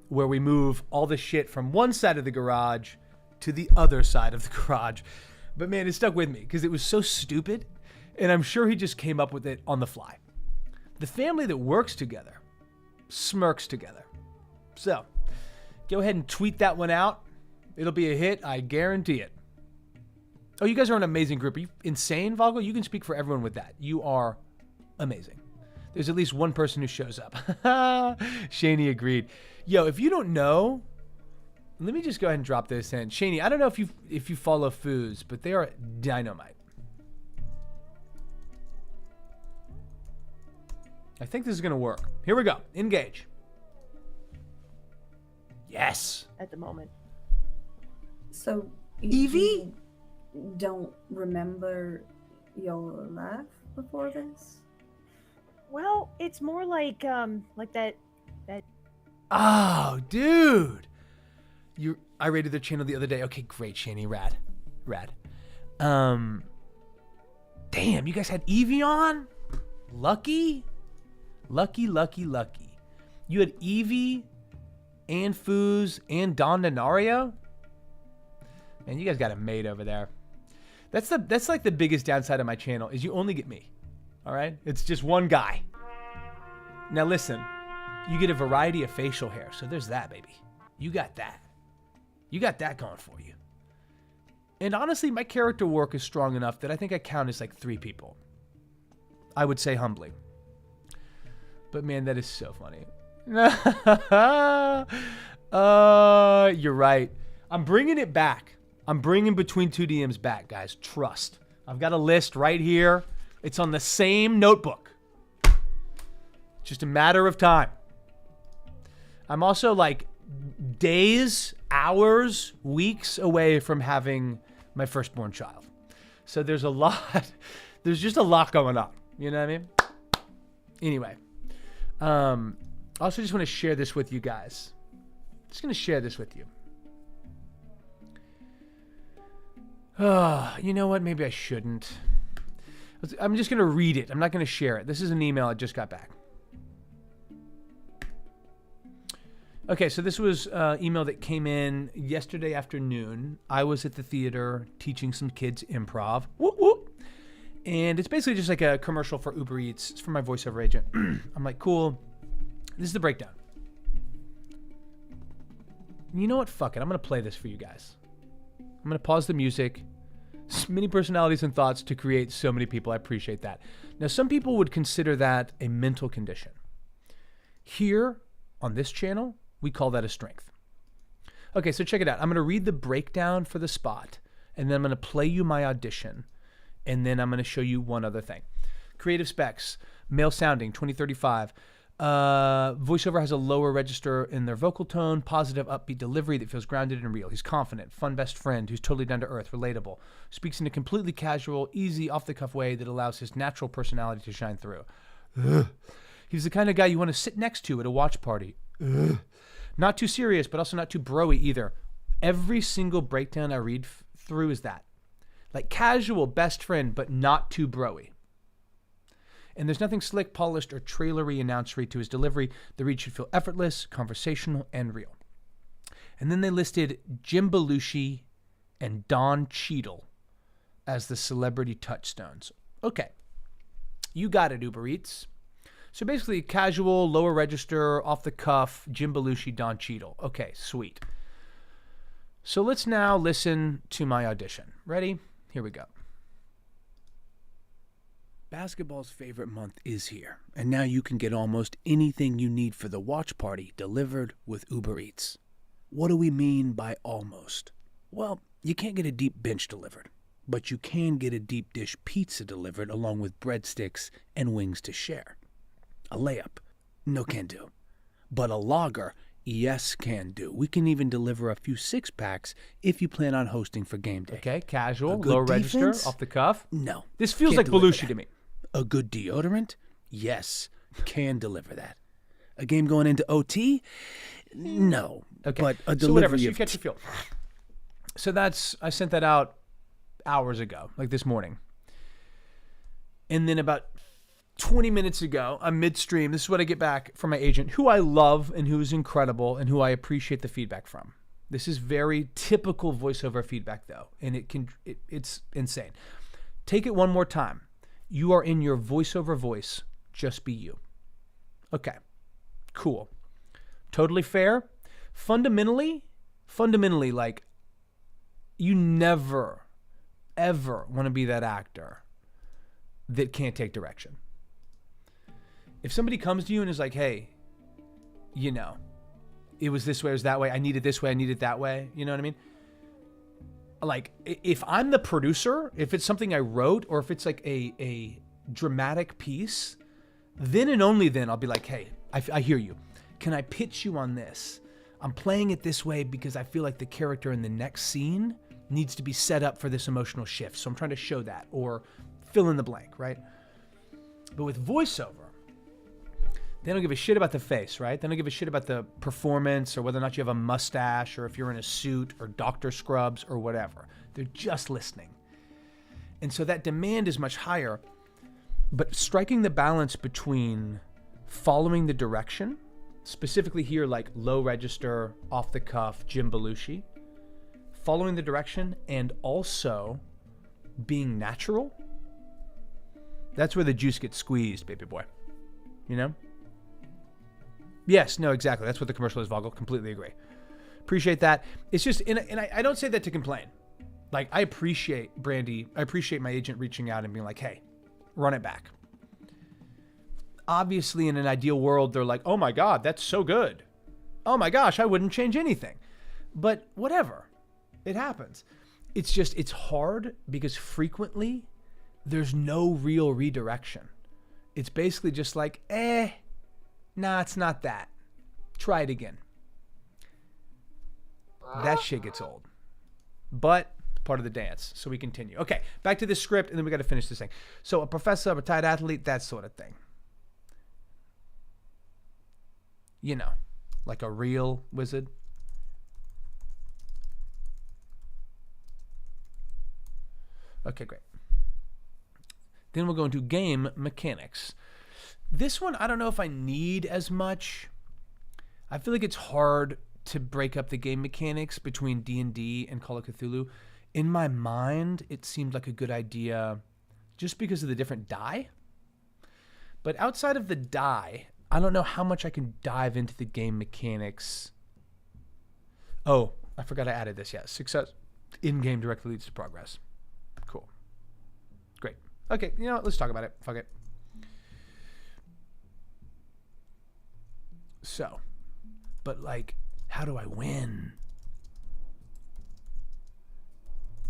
where we move all the shit from one side of the garage to the other side of the garage. But man, it stuck with me because it was so stupid. And I'm sure he just came up with it on the fly. The family that works together smirks together. So go ahead and tweet that one out. It'll be a hit. I guarantee it. Oh, you guys are an amazing group. Are you insane, Vogel? You can speak for everyone with that. You are amazing. There's at least one person who shows up. Shaney agreed. Yo, if you don't know, let me just go ahead and drop this in. Shaney, I don't know if you follow Foos, but they are dynamite. I think this is going to work. Here we go. Engage. Yes.
At the moment.
So,
Evie?
You don't remember your life before this?
Well, it's more like that.
Oh, dude. I rated their channel the other day. Okay, great, Shaney. Rad. Damn, you guys had Evie on? Lucky. You had Evie and Foos and Don Denario? Man, you guys got it made over there. That's like the biggest downside of my channel is you only get me. All right? It's just one guy. Now listen, you get a variety of facial hair. So there's that, baby. You got that. You got that going for you. And honestly, my character work is strong enough that I think I count as like 3 people. I would say humbly. But man, that is so funny. You're right. I'm bringing it back. I'm bringing Between Two DMs back, guys. Trust. I've got a list right here. It's on the same notebook. Just a matter of time. I'm also like days, hours, weeks away from having my firstborn child. So there's a lot. There's just a lot going on. You know what I mean? Anyway. I also just want to share this with you guys. Just going to share this with you. You know what? Maybe I shouldn't. I'm just going to read it. I'm not going to share it. This is an email I just got back. Okay, so this was an email that came in yesterday afternoon. I was at the theater teaching some kids improv. Whoop, whoop. And it's basically just like a commercial for Uber Eats. It's for my voiceover agent. I'm like, cool. This is the breakdown. You know what? Fuck it. I'm going to play this for you guys. I'm going to pause the music. Many personalities and thoughts to create so many people. I appreciate that. Now, some people would consider that a mental condition. Here on this channel, we call that a strength. Okay, so check it out. I'm going to read the breakdown for the spot, and then I'm going to play you my audition. And then I'm going to show you one other thing. Creative specs, male sounding, 2035. Voiceover has a lower register in their vocal tone, positive, upbeat delivery that feels grounded and real. He's confident, fun best friend who's totally down to earth, relatable. Speaks in a completely casual, easy, off-the-cuff way that allows his natural personality to shine through. He's the kind of guy you want to sit next to at a watch party. Not too serious, but also not too bro-y either. Every single breakdown I read through is that. Like casual best friend, but not too bro-y. And there's nothing slick, polished, or trailery announcery to his delivery. The read should feel effortless, conversational, and real. And then they listed Jim Belushi and Don Cheadle as the celebrity touchstones. Okay. You got it, Uber Eats. So basically, casual, lower register, off the cuff, Jim Belushi, Don Cheadle. Okay, sweet. So let's now listen to my audition. Ready? Here we go. Basketball's favorite month is here, and now you can get almost anything you need for the watch party delivered with Uber Eats. What do we mean by almost? Well, you can't get a deep bench delivered, but you can get a deep dish pizza delivered along with breadsticks and wings to share. A layup, no can do. But a lager, yes can do. We can even deliver a few 6-packs if you plan on hosting for game day. Okay, casual, low register, off the cuff. No. This feels like Belushi to me. A good deodorant? Yes, can deliver that. A game going into OT? No. Okay. But a delivery so whatever, so you catch your feel. So I sent that out hours ago, like this morning. And then about 20 minutes ago, I'm midstream. This is what I get back from my agent, who I love and who is incredible and who I appreciate the feedback from. This is very typical voiceover feedback, though, and it's insane. Take it one more time. You are in your voiceover voice. Just be you. Okay, cool. Totally fair. Fundamentally, like, you never, ever want to be that actor that can't take direction. If somebody comes to you and is like, hey, you know, it was this way, it was that way, I need it this way, I need it that way, you know what I mean? Like, if I'm the producer, if it's something I wrote, or if it's like a dramatic piece, then and only then I'll be like, hey, I hear you. Can I pitch you on this? I'm playing it this way because I feel like the character in the next scene needs to be set up for this emotional shift. So I'm trying to show that, or fill in the blank, right? But with voiceover, they don't give a shit about the face, right? They don't give a shit about the performance or whether or not you have a mustache or if you're in a suit or doctor scrubs or whatever. They're just listening. And so that demand is much higher. But striking the balance between following the direction, specifically here like low register, off the cuff, Jim Belushi, following the direction and also being natural, that's where the juice gets squeezed, baby boy. You know? Yes, no, exactly. That's what the commercial is, Vogel. Completely agree. Appreciate that. It's just, and I don't say that to complain. Like, I appreciate Brandy. I appreciate my agent reaching out and being like, hey, run it back. Obviously, in an ideal world, they're like, oh my God, that's so good. Oh my gosh, I wouldn't change anything. But whatever. It happens. It's just, it's hard because frequently there's no real redirection. It's basically just like, nah, it's not that. Try it again. That shit gets old. But part of the dance. So we continue. Okay, back to the script, and then we got to finish this thing. So a professor, a retired athlete, that sort of thing. You know, like a real wizard. Okay, great. Then we'll go into game mechanics. This one, I don't know if I need as much. I feel like it's hard to break up the game mechanics between D&D and Call of Cthulhu. In my mind, it seemed like a good idea just because of the different die. But outside of the die, I don't know how much I can dive into the game mechanics. Oh, I forgot I added this. Yeah, success in-game directly leads to progress. Cool. Great. Okay, you know what? Let's talk about it. Fuck it. So, but like, how do I win?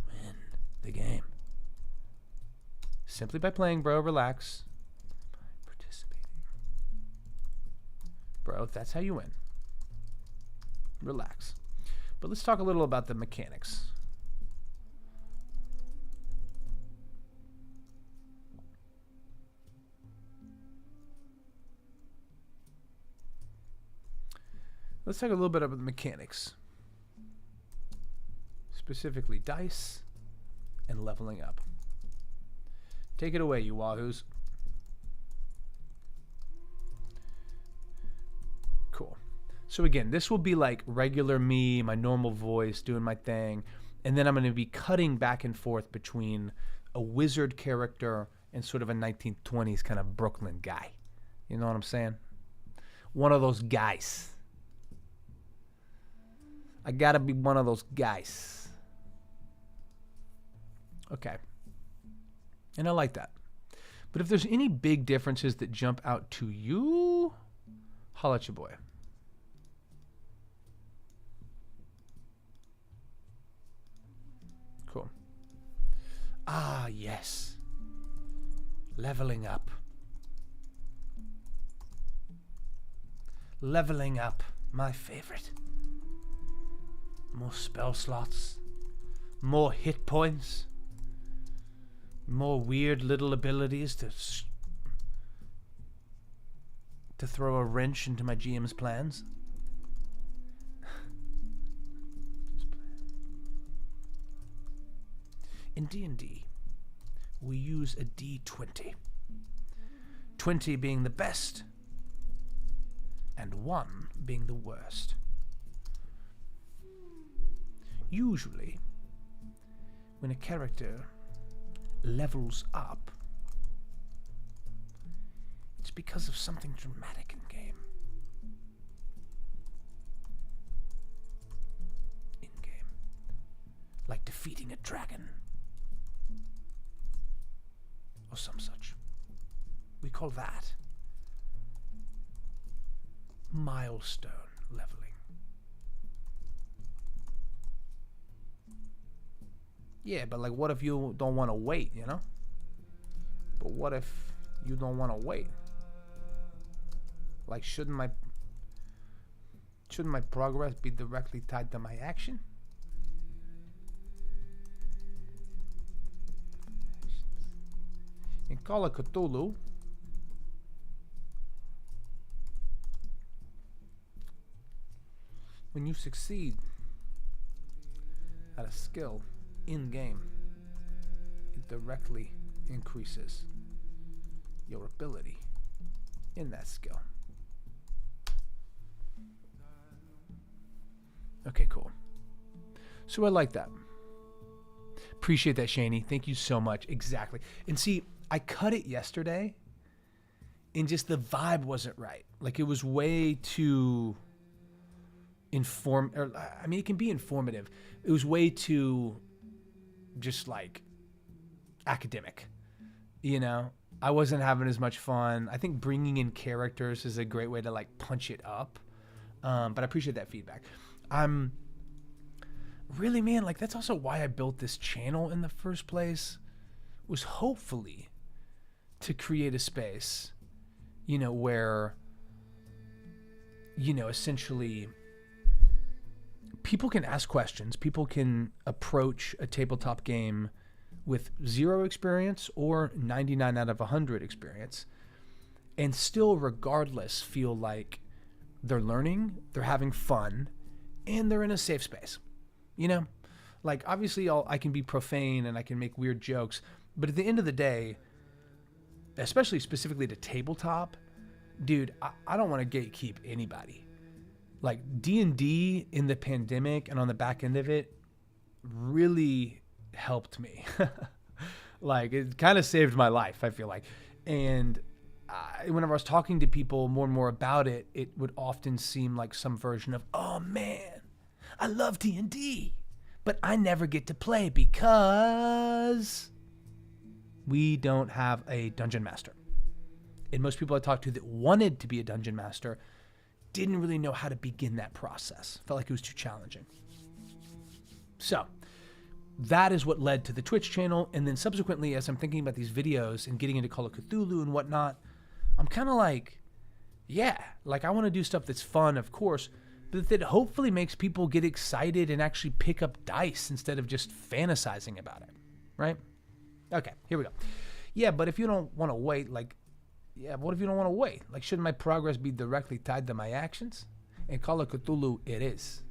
Win the game. Simply by playing, bro. Relax. Participating. Bro, that's how you win. Relax. But let's talk a little about the mechanics. Let's talk a little bit about the mechanics. Specifically, dice and leveling up. Take it away, you wahoos. Cool. So again, this will be like regular me, my normal voice, doing my thing. And then I'm going to be cutting back and forth between a wizard character and sort of a 1920s kind of Brooklyn guy. You know what I'm saying? One of those guys. I gotta be one of those guys. Okay. And I like that. But if there's any big differences that jump out to you, holla at your boy. Cool. Ah, yes. Leveling up. Leveling up. My favorite. More spell slots, more hit points, more weird little abilities to throw a wrench into my GM's plans. In D&D, we use a D20. 20 being the best, and 1 being the worst. Usually, when a character levels up, it's because of something dramatic in game. In-game. Like defeating a dragon. Or some such. We call that milestone leveling. Yeah, but like what if you don't want to wait, you know? But what if you don't want to wait? Like shouldn't my progress be directly tied to my action? In Call of Cthulhu, when you succeed at a skill in-game, it directly increases your ability in that skill. Okay, cool. So I like that. Appreciate that, Shani. Thank you so much. Exactly. And see, I cut it yesterday and just the vibe wasn't right. Like it was way too it can be informative. It was way too just like academic, you know? I wasn't having as much fun. I think bringing in characters is a great way to like punch it up. But I appreciate that feedback. I'm really, man, like that's also why I built this channel in the first place, was hopefully to create a space, you know, where, you know, essentially people can ask questions, people can approach a tabletop game with 0 experience or 99 out of 100 experience and still regardless feel like they're learning, they're having fun, and they're in a safe space. You know, like obviously I can be profane and I can make weird jokes, but at the end of the day, especially specifically to tabletop, dude, I don't want to gatekeep anybody. Like D&D in the pandemic and on the back end of it really helped me. Like it kind of saved my life, I feel like. And whenever I was talking to people more and more about it, it would often seem like some version of, oh man, I love D&D, but I never get to play because we don't have a dungeon master. And most people I talked to that wanted to be a dungeon master didn't really know how to begin that process. Felt like it was too challenging. So that is what led to the Twitch channel. And then subsequently, as I'm thinking about these videos and getting into Call of Cthulhu and whatnot, I'm kind of like, yeah, like I want to do stuff that's fun, of course, but that hopefully makes people get excited and actually pick up dice instead of just fantasizing about it, right? Okay, here we go. Yeah, but if you don't want to wait, like, yeah, what if you don't want to wait? Like, shouldn't my progress be directly tied to my actions? In Call of Cthulhu, it is.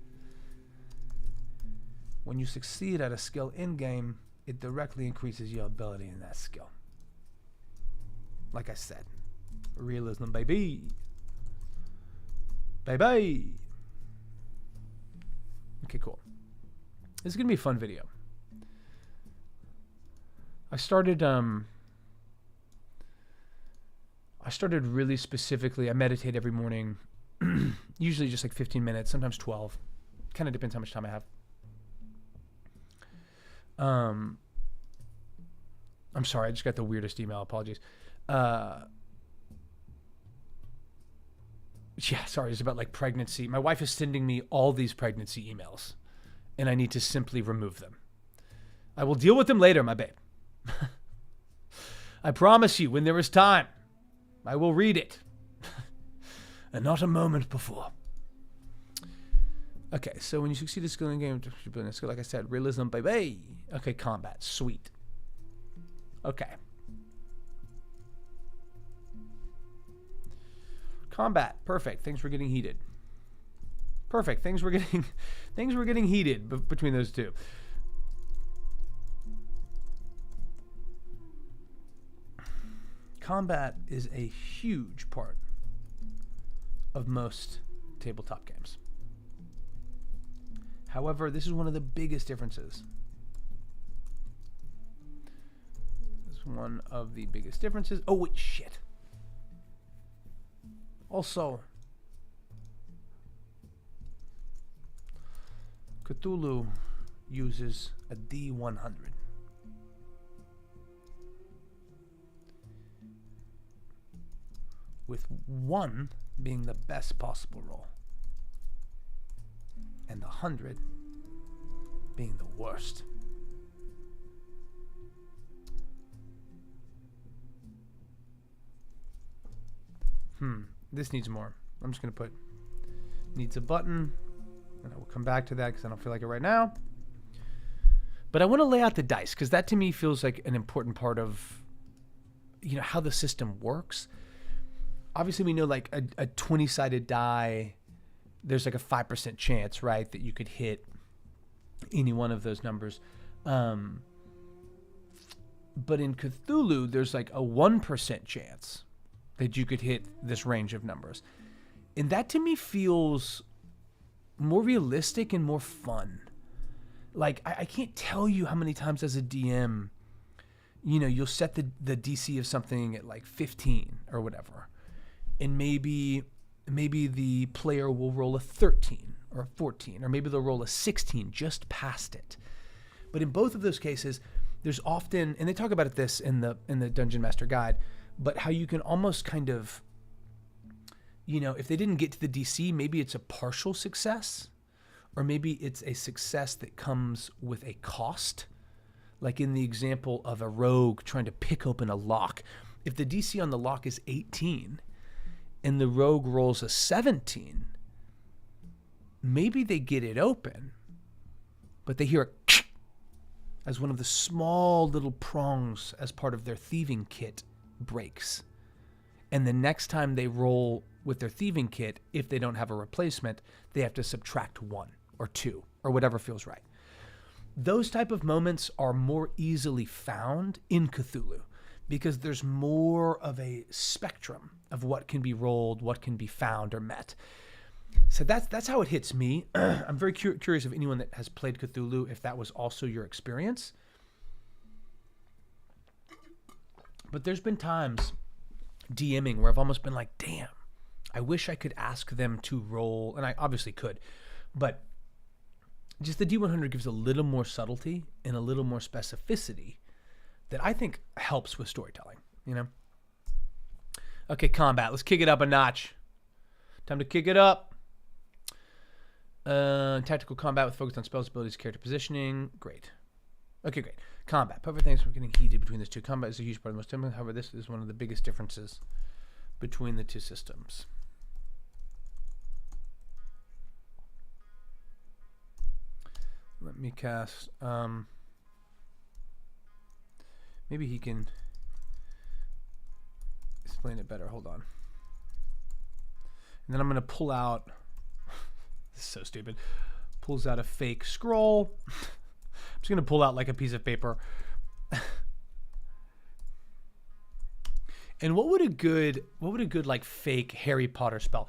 When you succeed at a skill in-game, it directly increases your ability in that skill. Like I said, realism, baby. Baby. Okay, cool. This is going to be a fun video. I started really specifically, I meditate every morning, usually just like 15 minutes, sometimes 12. Kind of depends how much time I have. I'm sorry, I just got the weirdest email, apologies. Yeah, sorry, it's about like pregnancy. My wife is sending me all these pregnancy emails, and I need to simply remove them. I will deal with them later, my babe. I promise you, when there is time, I will read it. And not a moment before. Okay, so when you succeed at skill in game, like I said, realism, baby. Okay, combat, sweet. Okay. Combat, perfect. Things were getting heated. Perfect. Things were getting heated between those two. combat is a huge part of most tabletop games. However, this is one of the biggest differences. This is one of the biggest differences. Oh, wait, shit. Also, Cthulhu uses a D100. With 1 being the best possible roll, and the 100 being the worst. This needs more. I'm just going to put needs a button, and I will come back to that because I don't feel like it right now. But I want to lay out the dice because that to me feels like an important part of, how the system works. Obviously, we know like a 20-sided die, there's like a 5% chance, right, that you could hit any one of those numbers. But in Cthulhu, there's like a 1% chance that you could hit this range of numbers. And that to me feels more realistic and more fun. Like, I can't tell you how many times as a DM, you'll set the DC of something at like 15 or whatever. And maybe the player will roll a 13 or a 14, or maybe they'll roll a 16 just past it. But in both of those cases, there's often, and they talk about this in the Dungeon Master Guide, but how you can almost kind of, if they didn't get to the DC, maybe it's a partial success, or maybe it's a success that comes with a cost. Like in the example of a rogue trying to pick open a lock. If the DC on the lock is 18, and the rogue rolls a 17, maybe they get it open, but they hear a as one of the small little prongs as part of their thieving kit breaks. And the next time they roll with their thieving kit, if they don't have a replacement, they have to subtract 1 or 2 or whatever feels right. Those type of moments are more easily found in Cthulhu, because there's more of a spectrum of what can be rolled, what can be found or met. So that's how it hits me. I'm very curious if anyone that has played Cthulhu, if that was also your experience. But there's been times DMing where I've almost been like, damn, I wish I could ask them to roll, and I obviously could, but just the D100 gives a little more subtlety and a little more specificity that I think helps with storytelling, Okay, combat. Let's kick it up a notch. Time to kick it up. Tactical combat with focus on spells, abilities, character positioning. Great. Okay, great. Combat. Perfect things for getting heated between those two. Combat is a huge part of most temples. However, this is one of the biggest differences between the two systems. Let me cast... maybe he can explain it better. Hold on. And then I'm going to pull out... this is so stupid. Pulls out a fake scroll. I'm just going to pull out like a piece of paper. And what would a good like fake Harry Potter spell?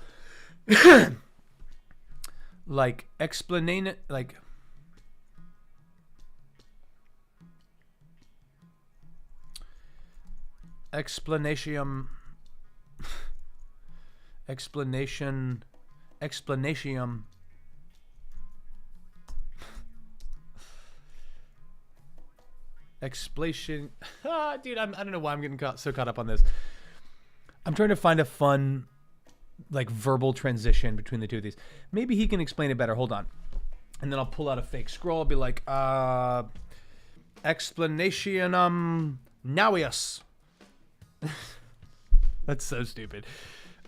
Like explain, like... explanation explanation dude, I don't know why I'm getting so caught up on this. I'm trying to find a fun like verbal transition between the two of these. Maybe he can explain it better. Hold on. And then I'll pull out a fake scroll. I'll be like explanation navius. That's so stupid.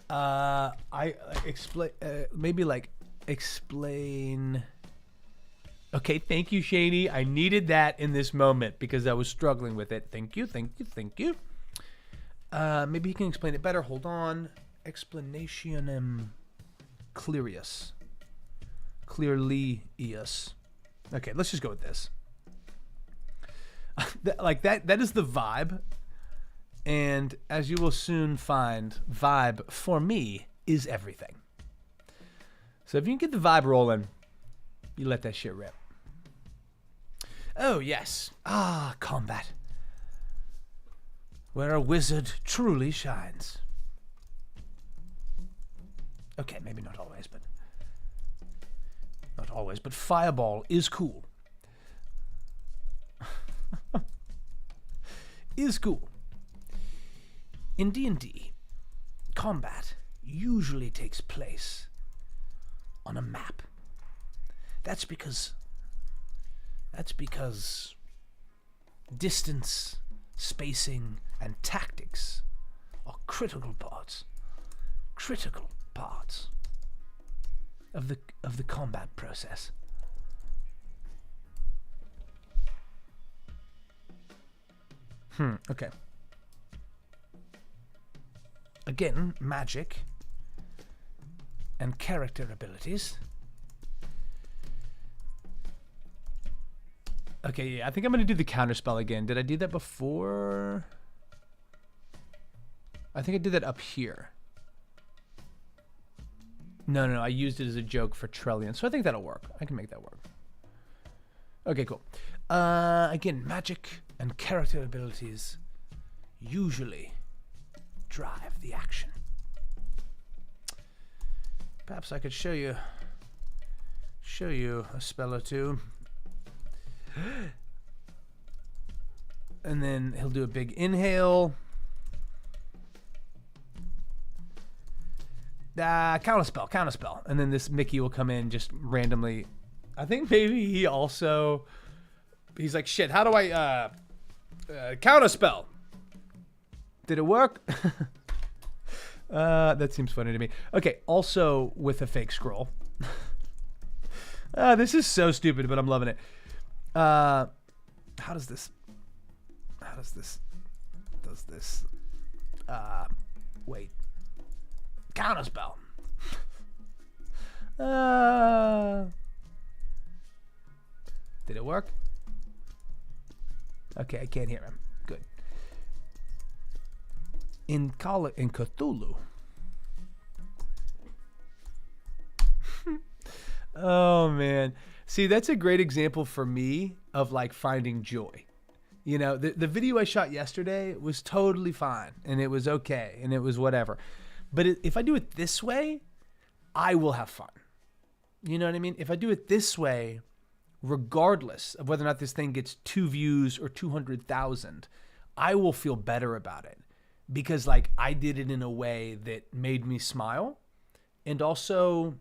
I explain, maybe like explain. Okay, thank you, Shani. I needed that in this moment because I was struggling with it. Thank you. Maybe he can explain it better. Hold on. Explanationem clearius. Clearly-ius. Okay, let's just go with this. That is the vibe. And as you will soon find, vibe, for me, is everything. So if you can get the vibe rolling, you let that shit rip. Oh, yes. Ah, combat. Where a wizard truly shines. Okay, maybe not always, but... Not always, but Fireball is cool. Is cool. In D&D, combat usually takes place on a map. That's because distance, spacing, and tactics are critical parts of the combat process. Okay. Again, magic and character abilities. Okay, yeah, I think I'm going to do the counterspell again. Did I do that before? I think I did that up here. No, I used it as a joke for Trellian, so I think that'll work. I can make that work. Okay, cool. Again, magic and character abilities usually drive the action. Perhaps I could show you a spell or two. And then he'll do a big inhale. Counterspell. And then this Mickey will come in just randomly. I think maybe he's like, shit, how do I counterspell? Did it work? That seems funny to me. Okay, also with a fake scroll. This is so stupid, but I'm loving it. How does this wait. Counterspell. Did it work? Okay, I can't hear him. Good. In Cthulu. Oh man. See, that's a great example for me of like finding joy. You know, the video I shot yesterday was totally fine and it was okay and it was whatever. But if I do it this way, I will have fun. You know what I mean? If I do it this way, regardless of whether or not this thing gets 2 views or 200,000, I will feel better about it because like I did it in a way that made me smile and also,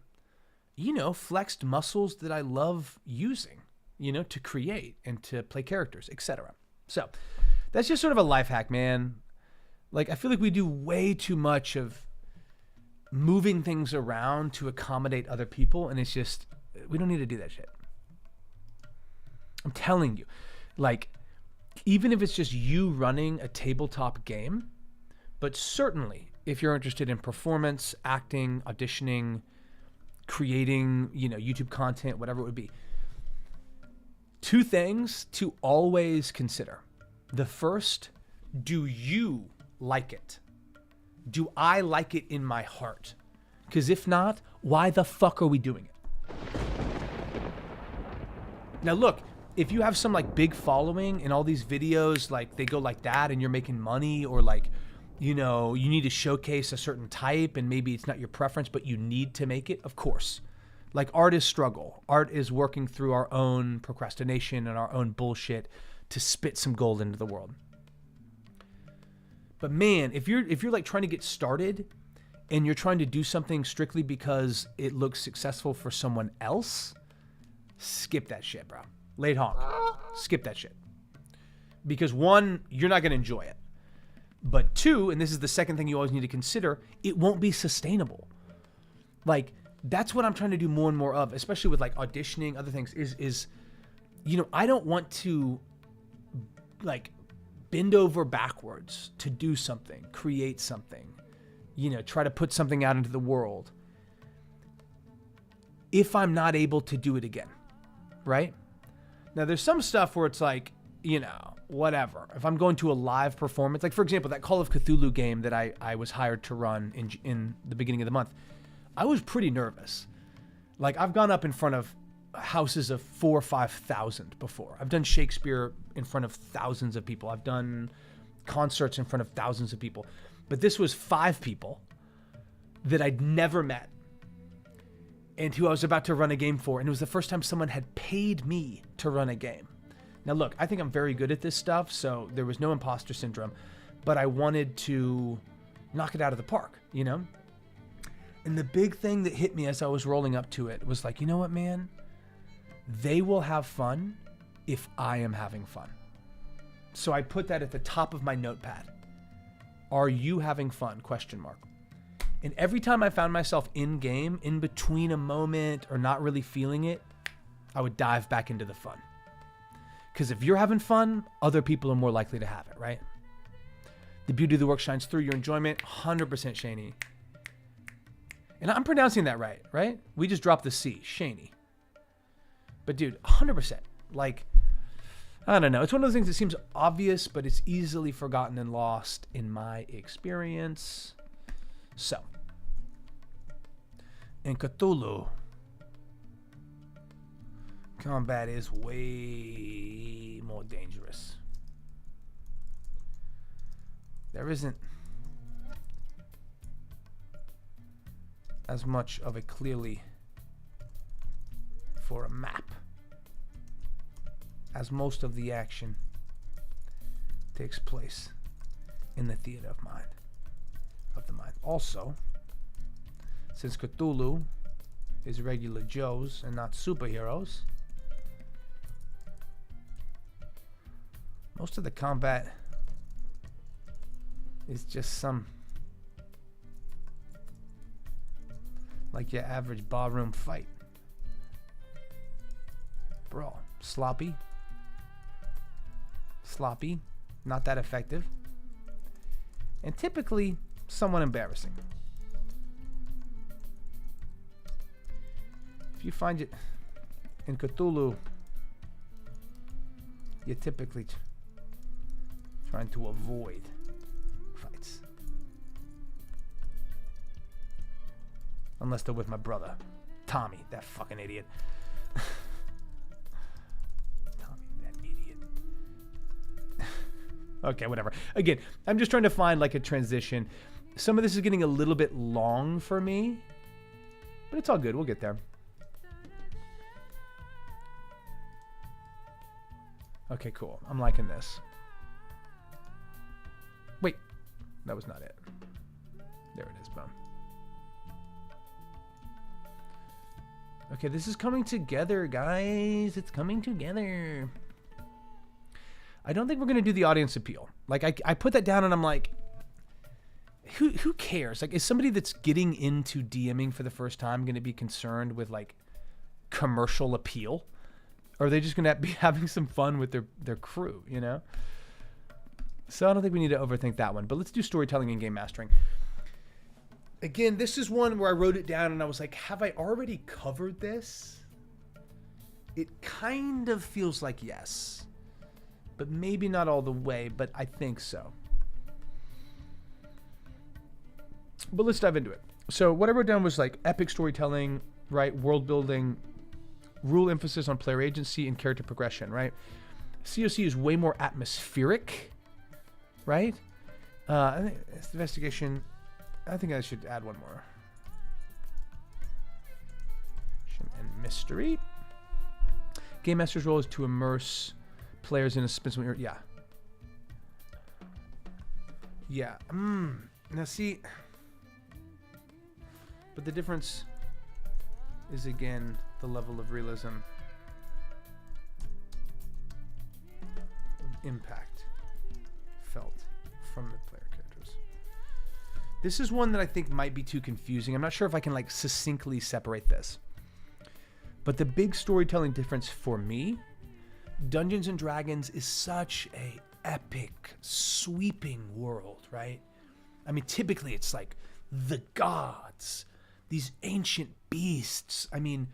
you know, flexed muscles that I love using, you know, to create and to play characters, etc. So that's just sort of a life hack, man. Like I feel like we do way too much of moving things around to accommodate other people, and it's just, we don't need to do that shit. I'm telling you, like, even if it's just you running a tabletop game, but certainly if you're interested in performance, acting, auditioning, creating, you know, YouTube content, whatever it would be, 2 things to always consider. The first, do you like it? Do I like it in my heart? Because if not, why the fuck are we doing it? Now look, if you have some like big following and all these videos, like they go like that and you're making money, or like, you know, you need to showcase a certain type and maybe it's not your preference, but you need to make it, of course. Like art is struggle. Art is working through our own procrastination and our own bullshit to spit some gold into the world. But man, if you're like trying to get started and you're trying to do something strictly because it looks successful for someone else, skip that shit, bro. Late honk. Skip that shit. Because 1, you're not going to enjoy it. But 2, and this is the second thing you always need to consider, it won't be sustainable. Like, that's what I'm trying to do more and more of, especially with like auditioning, other things, is you know, I don't want to like bend over backwards to do something, create something, you know, try to put something out into the world if I'm not able to do it again, right? Now, there's some stuff where it's like, you know, whatever. If I'm going to a live performance, like for example, that Call of Cthulhu game that I was hired to run in the beginning of the month, I was pretty nervous. Like I've gone up in front of houses of 4,000 or 5,000 before. I've done Shakespeare in front of thousands of people. I've done concerts in front of thousands of people. But this was 5 people that I'd never met and who I was about to run a game for. And it was the first time someone had paid me to run a game. Now, look, I think I'm very good at this stuff, so there was no imposter syndrome, but I wanted to knock it out of the park, you know? And the big thing that hit me as I was rolling up to it was like, you know what, man? They will have fun if I am having fun. So I put that at the top of my notepad. Are you having fun? ? And every time I found myself in game, in between a moment or not really feeling it, I would dive back into the fun. Because if you're having fun, other people are more likely to have it, right? The beauty of the work shines through your enjoyment. 100% Shaney. And I'm pronouncing that right? We just dropped the C, Shaney. But dude, 100%. Like, I don't know. It's one of those things that seems obvious, but it's easily forgotten and lost in my experience. So, in Cthulhu, combat is way more dangerous. There isn't as much of a clearly for a map, as most of the action takes place in the theater of mind. Also, since Cthulhu is regular Joes and not superheroes, most of the combat is just some like your average barroom fight. Brawl. Sloppy, not that effective, and typically somewhat embarrassing. If you find it in Cthulhu, you're typically trying to avoid fights. Unless they're with my brother, Tommy, that fucking idiot. Okay, whatever. Again, I'm just trying to find like a transition. Some of this is getting a little bit long for me, but it's all good. We'll get there. Okay, cool. I'm liking this. Wait, that was not it. There it is, boom. Okay, this is coming together, guys. It's coming together. I don't think we're going to do the audience appeal. Like, I put that down and I'm like, who cares? Like, is somebody that's getting into DMing for the first time going to be concerned with, like, commercial appeal? Or are they just going to be having some fun with their crew, you know? So I don't think we need to overthink that one. But let's do storytelling and game mastering. Again, this is one where I wrote it down and I was like, have I already covered this? It kind of feels like yes. But maybe not all the way, but I think so. But let's dive into it. So what I wrote down was like epic storytelling, right? World building, rule emphasis on player agency and character progression, right? COC is way more atmospheric, right? I think investigation, I think I should add one more. And mystery. Game Master's role is to immerse players in a specific, yeah. Now see, but the difference is again the level of realism, impact felt from the player characters. This is one that I think might be too confusing. I'm not sure if I can like succinctly separate this, but the big storytelling difference for me, Dungeons and Dragons is such a epic, sweeping world, right? I mean, typically it's like the gods, these ancient beasts. I mean,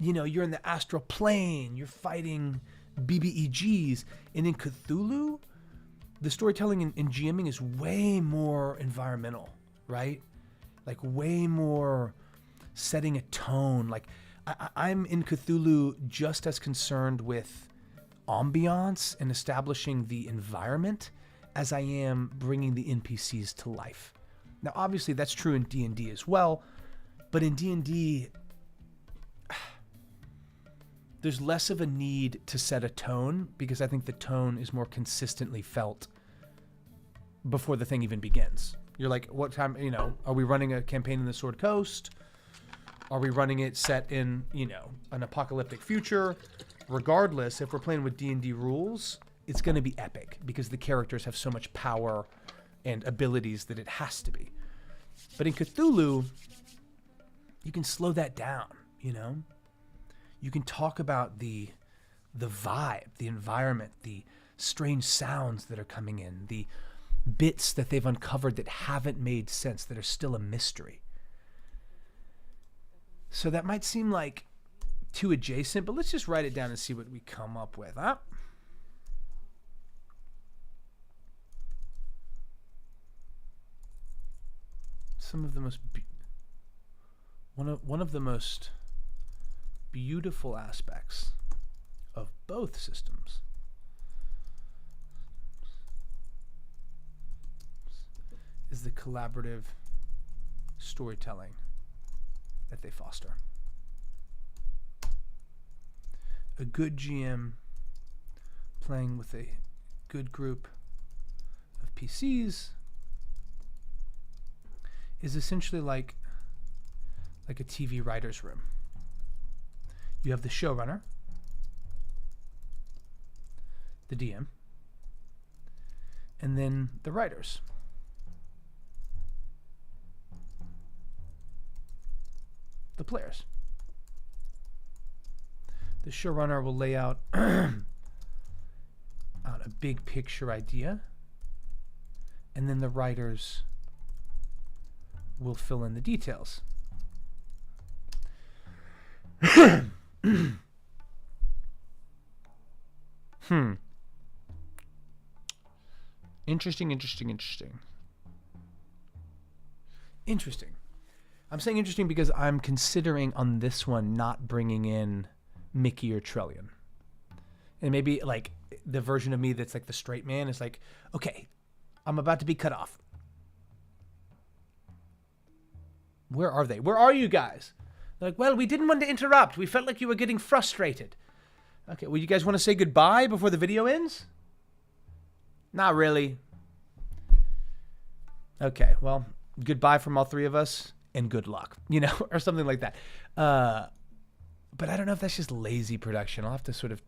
you know, you're in the astral plane, you're fighting BBEGs. And in Cthulhu, the storytelling and GMing is way more environmental, right? Like way more setting a tone. Like I'm in Cthulhu just as concerned with ambiance and establishing the environment as I am bringing the NPCs to life. Now, obviously, that's true in D&D as well, but in D&D, there's less of a need to set a tone because I think the tone is more consistently felt before the thing even begins. You're like, what time, are we running a campaign in the Sword Coast? Are we running it set in, an apocalyptic future? Regardless, if we're playing with D&D rules, it's going to be epic because the characters have so much power and abilities that it has to be. But in Cthulhu, you can slow that down, You can talk about the vibe, the environment, the strange sounds that are coming in, the bits that they've uncovered that haven't made sense, that are still a mystery. So that might seem like too adjacent, but let's just write it down and see what we come up with, huh? Some of the most one of the most beautiful aspects of both systems is the collaborative storytelling that they foster. A good GM playing with a good group of PCs is essentially like a TV writer's room. You have the showrunner, the DM, and then the writers. The players. The showrunner will lay out a big picture idea, and then the writers will fill in the details. Interesting. I'm saying interesting because I'm considering on this one not bringing in Mickey or Trillian. And maybe like the version of me that's like the straight man is like, okay, I'm about to be cut off. Where are they? Where are you guys? They're like, well, we didn't want to interrupt. We felt like you were getting frustrated. Okay, well, you guys want to say goodbye before the video ends? Not really. Okay, well, goodbye from all three of us and good luck, or something like that. But I don't know if that's just lazy production. I'll have to sort of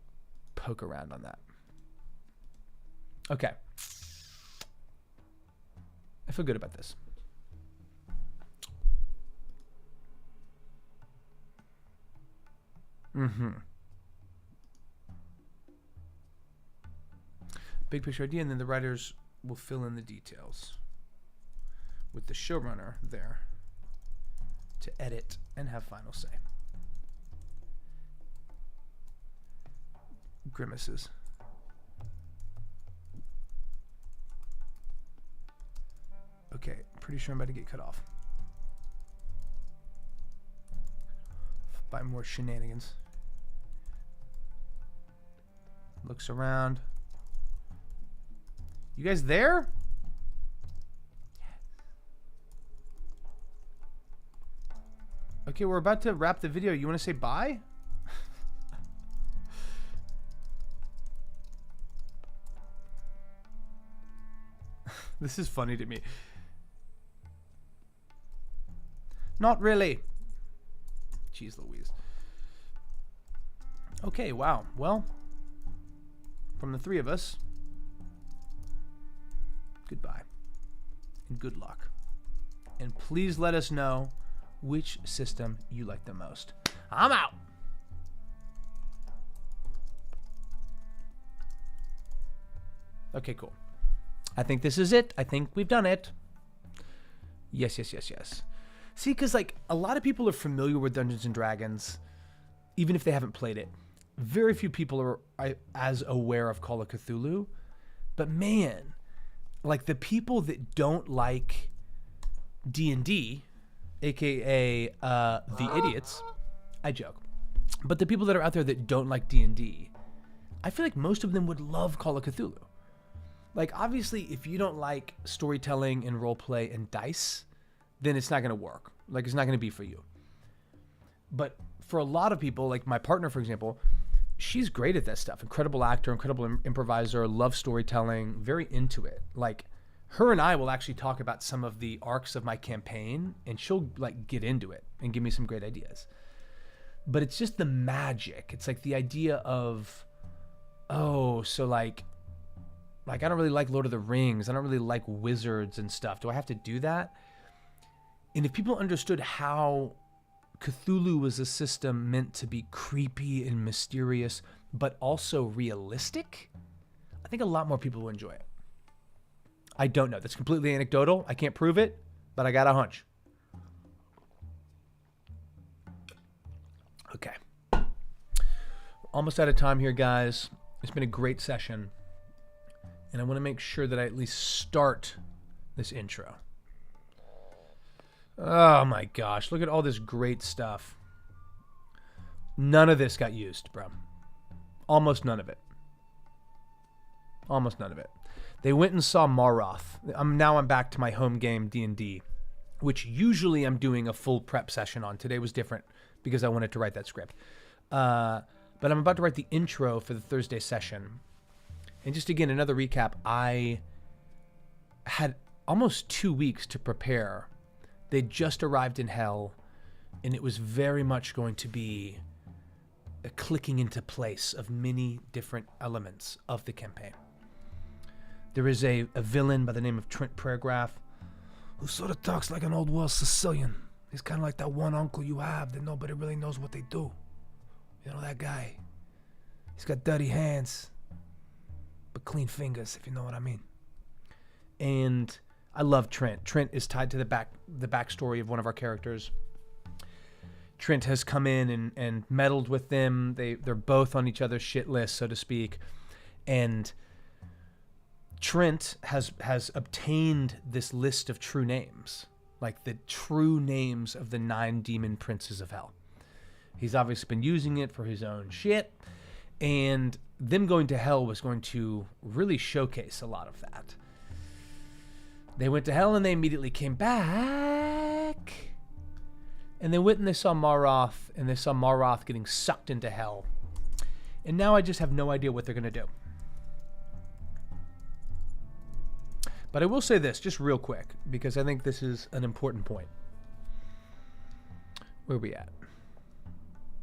poke around on that. Okay. I feel good about this. Big picture idea, and then the writers will fill in the details with the showrunner there to edit and have final say. Grimaces. Okay, pretty sure I'm about to get cut off by more shenanigans. Looks around. You guys there? Okay, we're about to wrap the video. You want to say bye? This is funny to me. Not really. Jeez Louise. Okay, wow. Well, from the three of us, goodbye and good luck. And please let us know which system you like the most. I'm out. Okay, cool. I think this is it. I think we've done it. Yes. See, because like a lot of people are familiar with Dungeons and Dragons, even if they haven't played it. very few people are as aware of Call of Cthulhu. But man, like the people that don't like D&D, aka the idiots, I joke. But the people that are out there that don't like D&D, I feel like most of them would love Call of Cthulhu. Like, obviously, if you don't like storytelling and roleplay and dice, then it's not going to work. Like, it's not going to be for you. But for a lot of people, like my partner, for example, she's great at that stuff. Incredible actor, incredible improviser, loves storytelling, very into it. Like, her and I will actually talk about some of the arcs of my campaign, and she'll like get into it and give me some great ideas. But it's just the magic. It's like the idea of, oh, so like I don't really like Lord of the Rings. I don't really like wizards and stuff. Do I have to do that? And if people understood how Cthulhu was a system meant to be creepy and mysterious, but also realistic, I think a lot more people will enjoy it. I don't know. That's completely anecdotal. I can't prove it, but I got a hunch. Okay. Almost out of time here, guys. It's been a great session. And I want to make sure that I at least start this intro. Oh my gosh. Look at all this great stuff. None of this got used, bro. Almost none of it. Almost none of it. They went and saw Maroth. Now I'm back to my home game, D&D, which usually I'm doing a full prep session on. Today was different because I wanted to write that script. But I'm about to write the intro for the Thursday session. And just again, another recap, I had almost 2 weeks to prepare. They just arrived in hell, and it was very much going to be a clicking into place of many different elements of the campaign. There is a villain by the name of Trent Prairgraph who sort of talks like an old world Sicilian. He's kind of like that one uncle you have that nobody really knows what they do. You know, that guy. He's got dirty hands, but clean fingers, if you know what I mean. And I love Trent. Trent is tied to the backstory of one of our characters. Trent has come in and meddled with them. They're both on each other's shit list, so to speak. And Trent has obtained this list of true names, like the true names of the 9 demon princes of hell. He's obviously been using it for his own shit, and them going to hell was going to really showcase a lot of that. They went to hell and they immediately came back, and they went and they saw Maroth, and they saw Maroth getting sucked into hell. And now I just have no idea what they're going to do. But I will say this, just real quick, because I think this is an important point. Where are we at?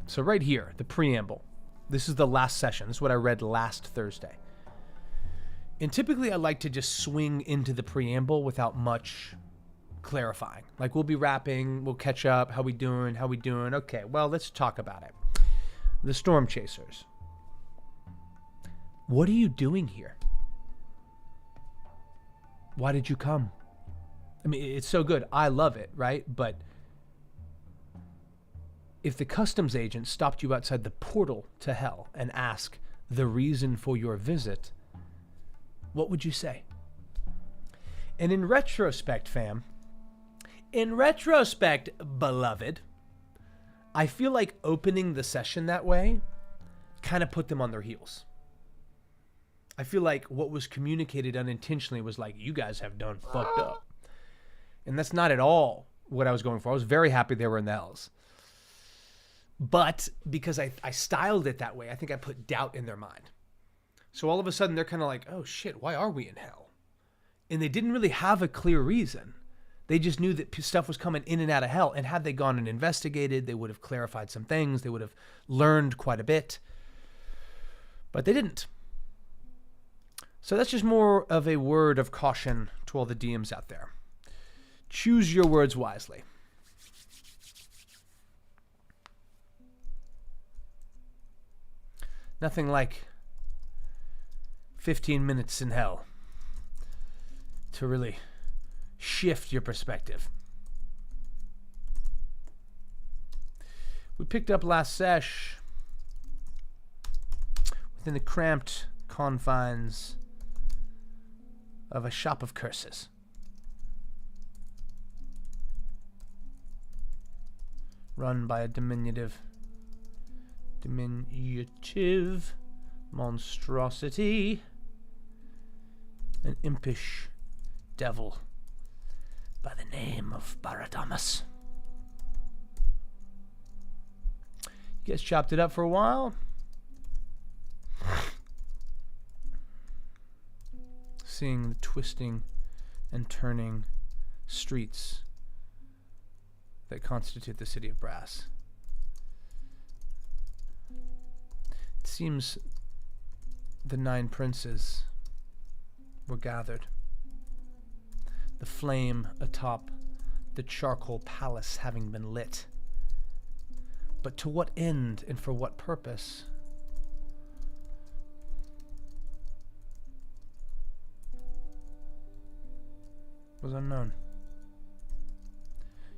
So right here, the preamble. This is the last session. This is what I read last Thursday. And typically I like to just swing into the preamble without much clarifying. Like, we'll be wrapping, we'll catch up, how we doing? Okay, well, let's talk about it. The Storm Chasers. What are you doing here? Why did you come? I mean, it's so good. I love it, right? But if the customs agent stopped you outside the portal to hell and asked the reason for your visit, what would you say? And in retrospect, fam, beloved, I feel like opening the session that way kind of put them on their heels. I feel like what was communicated unintentionally was like, you guys have done fucked up. And that's not at all what I was going for. I was very happy they were in the hells. But because I styled it that way, I think I put doubt in their mind. So all of a sudden they're kind of like, oh shit, why are we in hell? And they didn't really have a clear reason. They just knew that stuff was coming in and out of hell. And had they gone and investigated, they would have clarified some things. They would have learned quite a bit. But they didn't. So that's just more of a word of caution to all the DMs out there. Choose your words wisely. Nothing like 15 minutes in hell to really shift your perspective. We picked up last sesh within the cramped confines of a shop of curses. Run by a diminutive monstrosity, an impish devil by the name of Baradamus. You guys chopped it up for a while. Seeing the twisting and turning streets that constitute the city of Brass. It seems the 9 princes were gathered. The flame atop the charcoal palace having been lit. But to what end and for what purpose? Was unknown.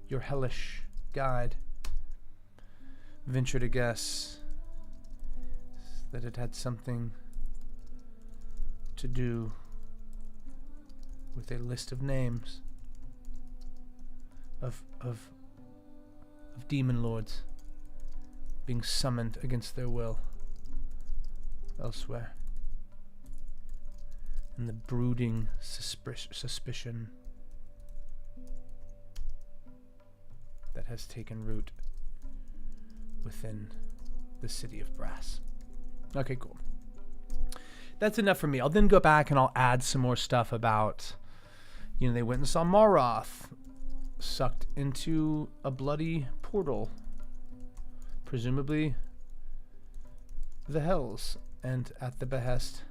Your hellish guide venture to guess that it had something to do with a list of names of demon lords being summoned against their will elsewhere, and the brooding suspicion that has taken root within the city of Brass. Okay, cool. That's enough for me. I'll then go back and I'll add some more stuff about, they went and saw Maroth sucked into a bloody portal, presumably the Hells, and at the behest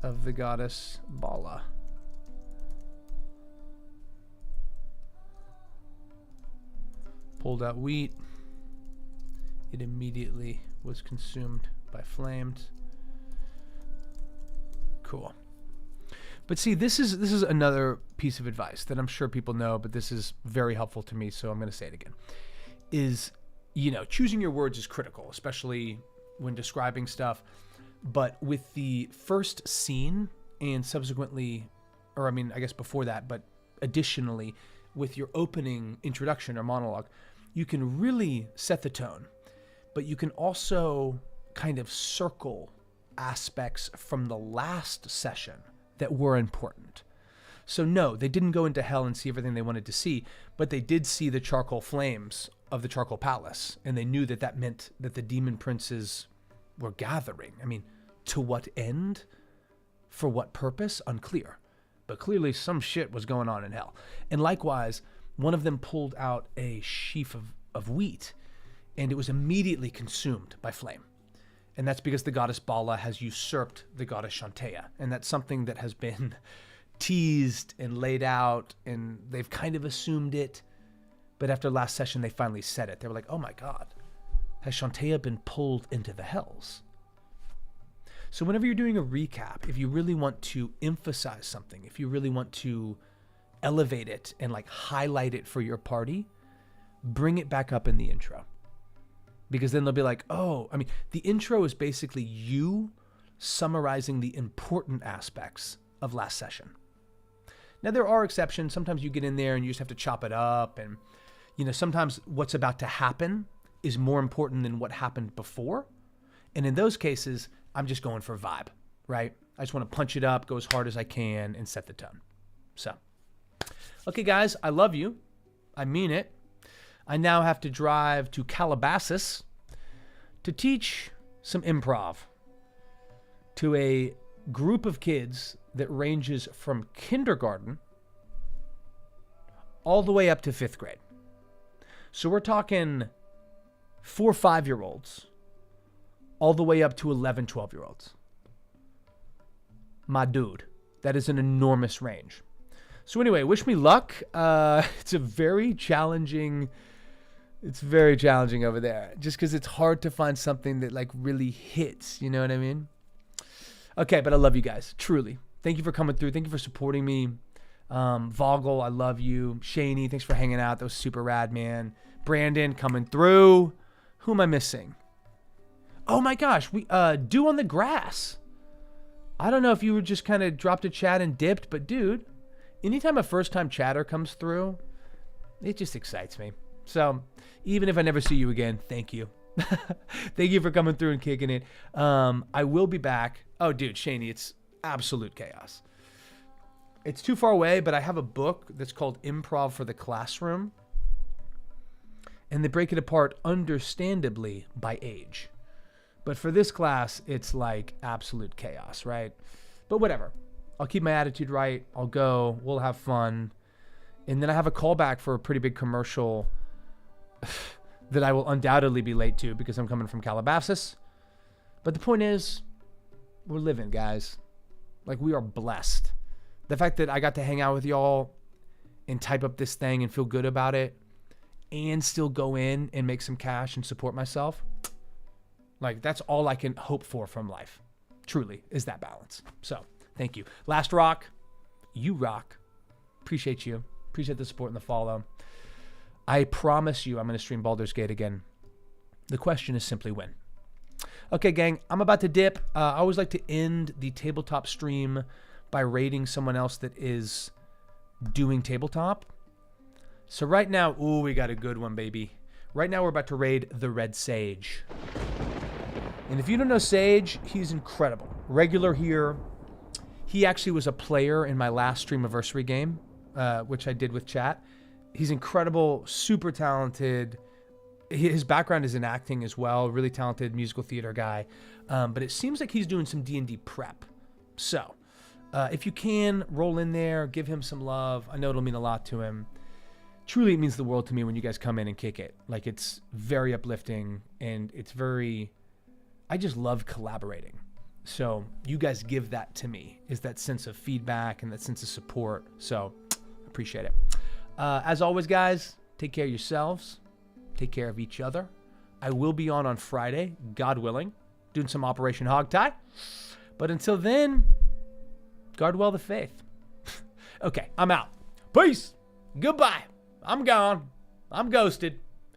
of the goddess Bala. Pulled out wheat. It immediately was consumed by flames. Cool. But see, this is another piece of advice that I'm sure people know, but this is very helpful to me, so I'm going to say it again. Is, choosing your words is critical, especially when describing stuff. But with the first scene and subsequently, or I guess before that, but additionally, with your opening introduction or monologue, you can really set the tone, but you can also kind of circle aspects from the last session that were important. So no, they didn't go into hell and see everything they wanted to see, but they did see the charcoal flames of the charcoal palace, and they knew that that meant that the demon princes were gathering. To what end? For what purpose? Unclear. But clearly some shit was going on in hell. And likewise, one of them pulled out a sheaf of wheat, and it was immediately consumed by flame. And that's because the goddess Bala has usurped the goddess Shantea. And that's something that has been teased and laid out, and they've kind of assumed it. But after last session, they finally said it. They were like, oh my God, has Shantea been pulled into the hells? So whenever you're doing a recap, if you really want to emphasize something, if you really want to elevate it and highlight it for your party, bring it back up in the intro. Because then they'll be like, oh, the intro is basically you summarizing the important aspects of last session. Now, there are exceptions. Sometimes you get in there and you just have to chop it up. And, sometimes what's about to happen is more important than what happened before. And in those cases, I'm just going for vibe, right? I just want to punch it up, go as hard as I can, and set the tone. So, okay, guys, I love you. I mean it. I now have to drive to Calabasas to teach some improv to a group of kids that ranges from kindergarten all the way up to 5th grade. So we're talking 4 5-year-olds all the way up to 11 12-year-olds. My dude, that is an enormous range. So anyway, wish me luck. It's very challenging over there, just because it's hard to find something that really hits, you know what I mean? Okay, but I love you guys, truly. Thank you for coming through. Thank you for supporting me. Vogel, I love you. Shaney, thanks for hanging out. That was super rad, man. Brandon, coming through. Who am I missing? Oh my gosh, we Dew on the Grass. I don't know if you were just kind of dropped a chat and dipped, but dude, anytime a first-time chatter comes through, it just excites me. So even if I never see you again, thank you. Thank you for coming through and kicking it. I will be back. Oh, dude, Shaney, it's absolute chaos. It's too far away, but I have a book that's called Improv for the Classroom. And they break it apart understandably by age. But for this class, it's like absolute chaos, right? But whatever. I'll keep my attitude right. I'll go. We'll have fun. And then I have a callback for a pretty big commercial that I will undoubtedly be late to because I'm coming from Calabasas. But the point is, we're living, guys. Like, we are blessed. The fact that I got to hang out with y'all and type up this thing and feel good about it and still go in and make some cash and support myself. Like, that's all I can hope for from life. Truly, is that balance. So, thank you. Last rock, you rock. Appreciate you. Appreciate the support and the follow. I promise you I'm going to stream Baldur's Gate again. The question is simply when. Okay, gang, I'm about to dip. I always like to end the tabletop stream by rating someone else that is doing tabletop. So right now, ooh, we got a good one, baby. Right now we're about to raid the Red Sage. And if you don't know Sage, he's incredible. Regular here. He actually was a player in my last Streamiversary game, which I did with chat. He's incredible, super talented. His background is in acting as well. Really talented musical theater guy. But it seems like he's doing some D&D prep. So, if you can, roll in there, give him some love. I know it'll mean a lot to him. Truly, it means the world to me when you guys come in and kick it. Like, it's very uplifting, and it's very... I just love collaborating. So you guys give that to me, is that sense of feedback and that sense of support. So appreciate it. As always, guys, take care of yourselves. Take care of each other. I will be on Friday, God willing, doing some Operation Hogtie. But until then, guard well the faith. Okay, I'm out. Peace. Goodbye. I'm gone. I'm ghosted.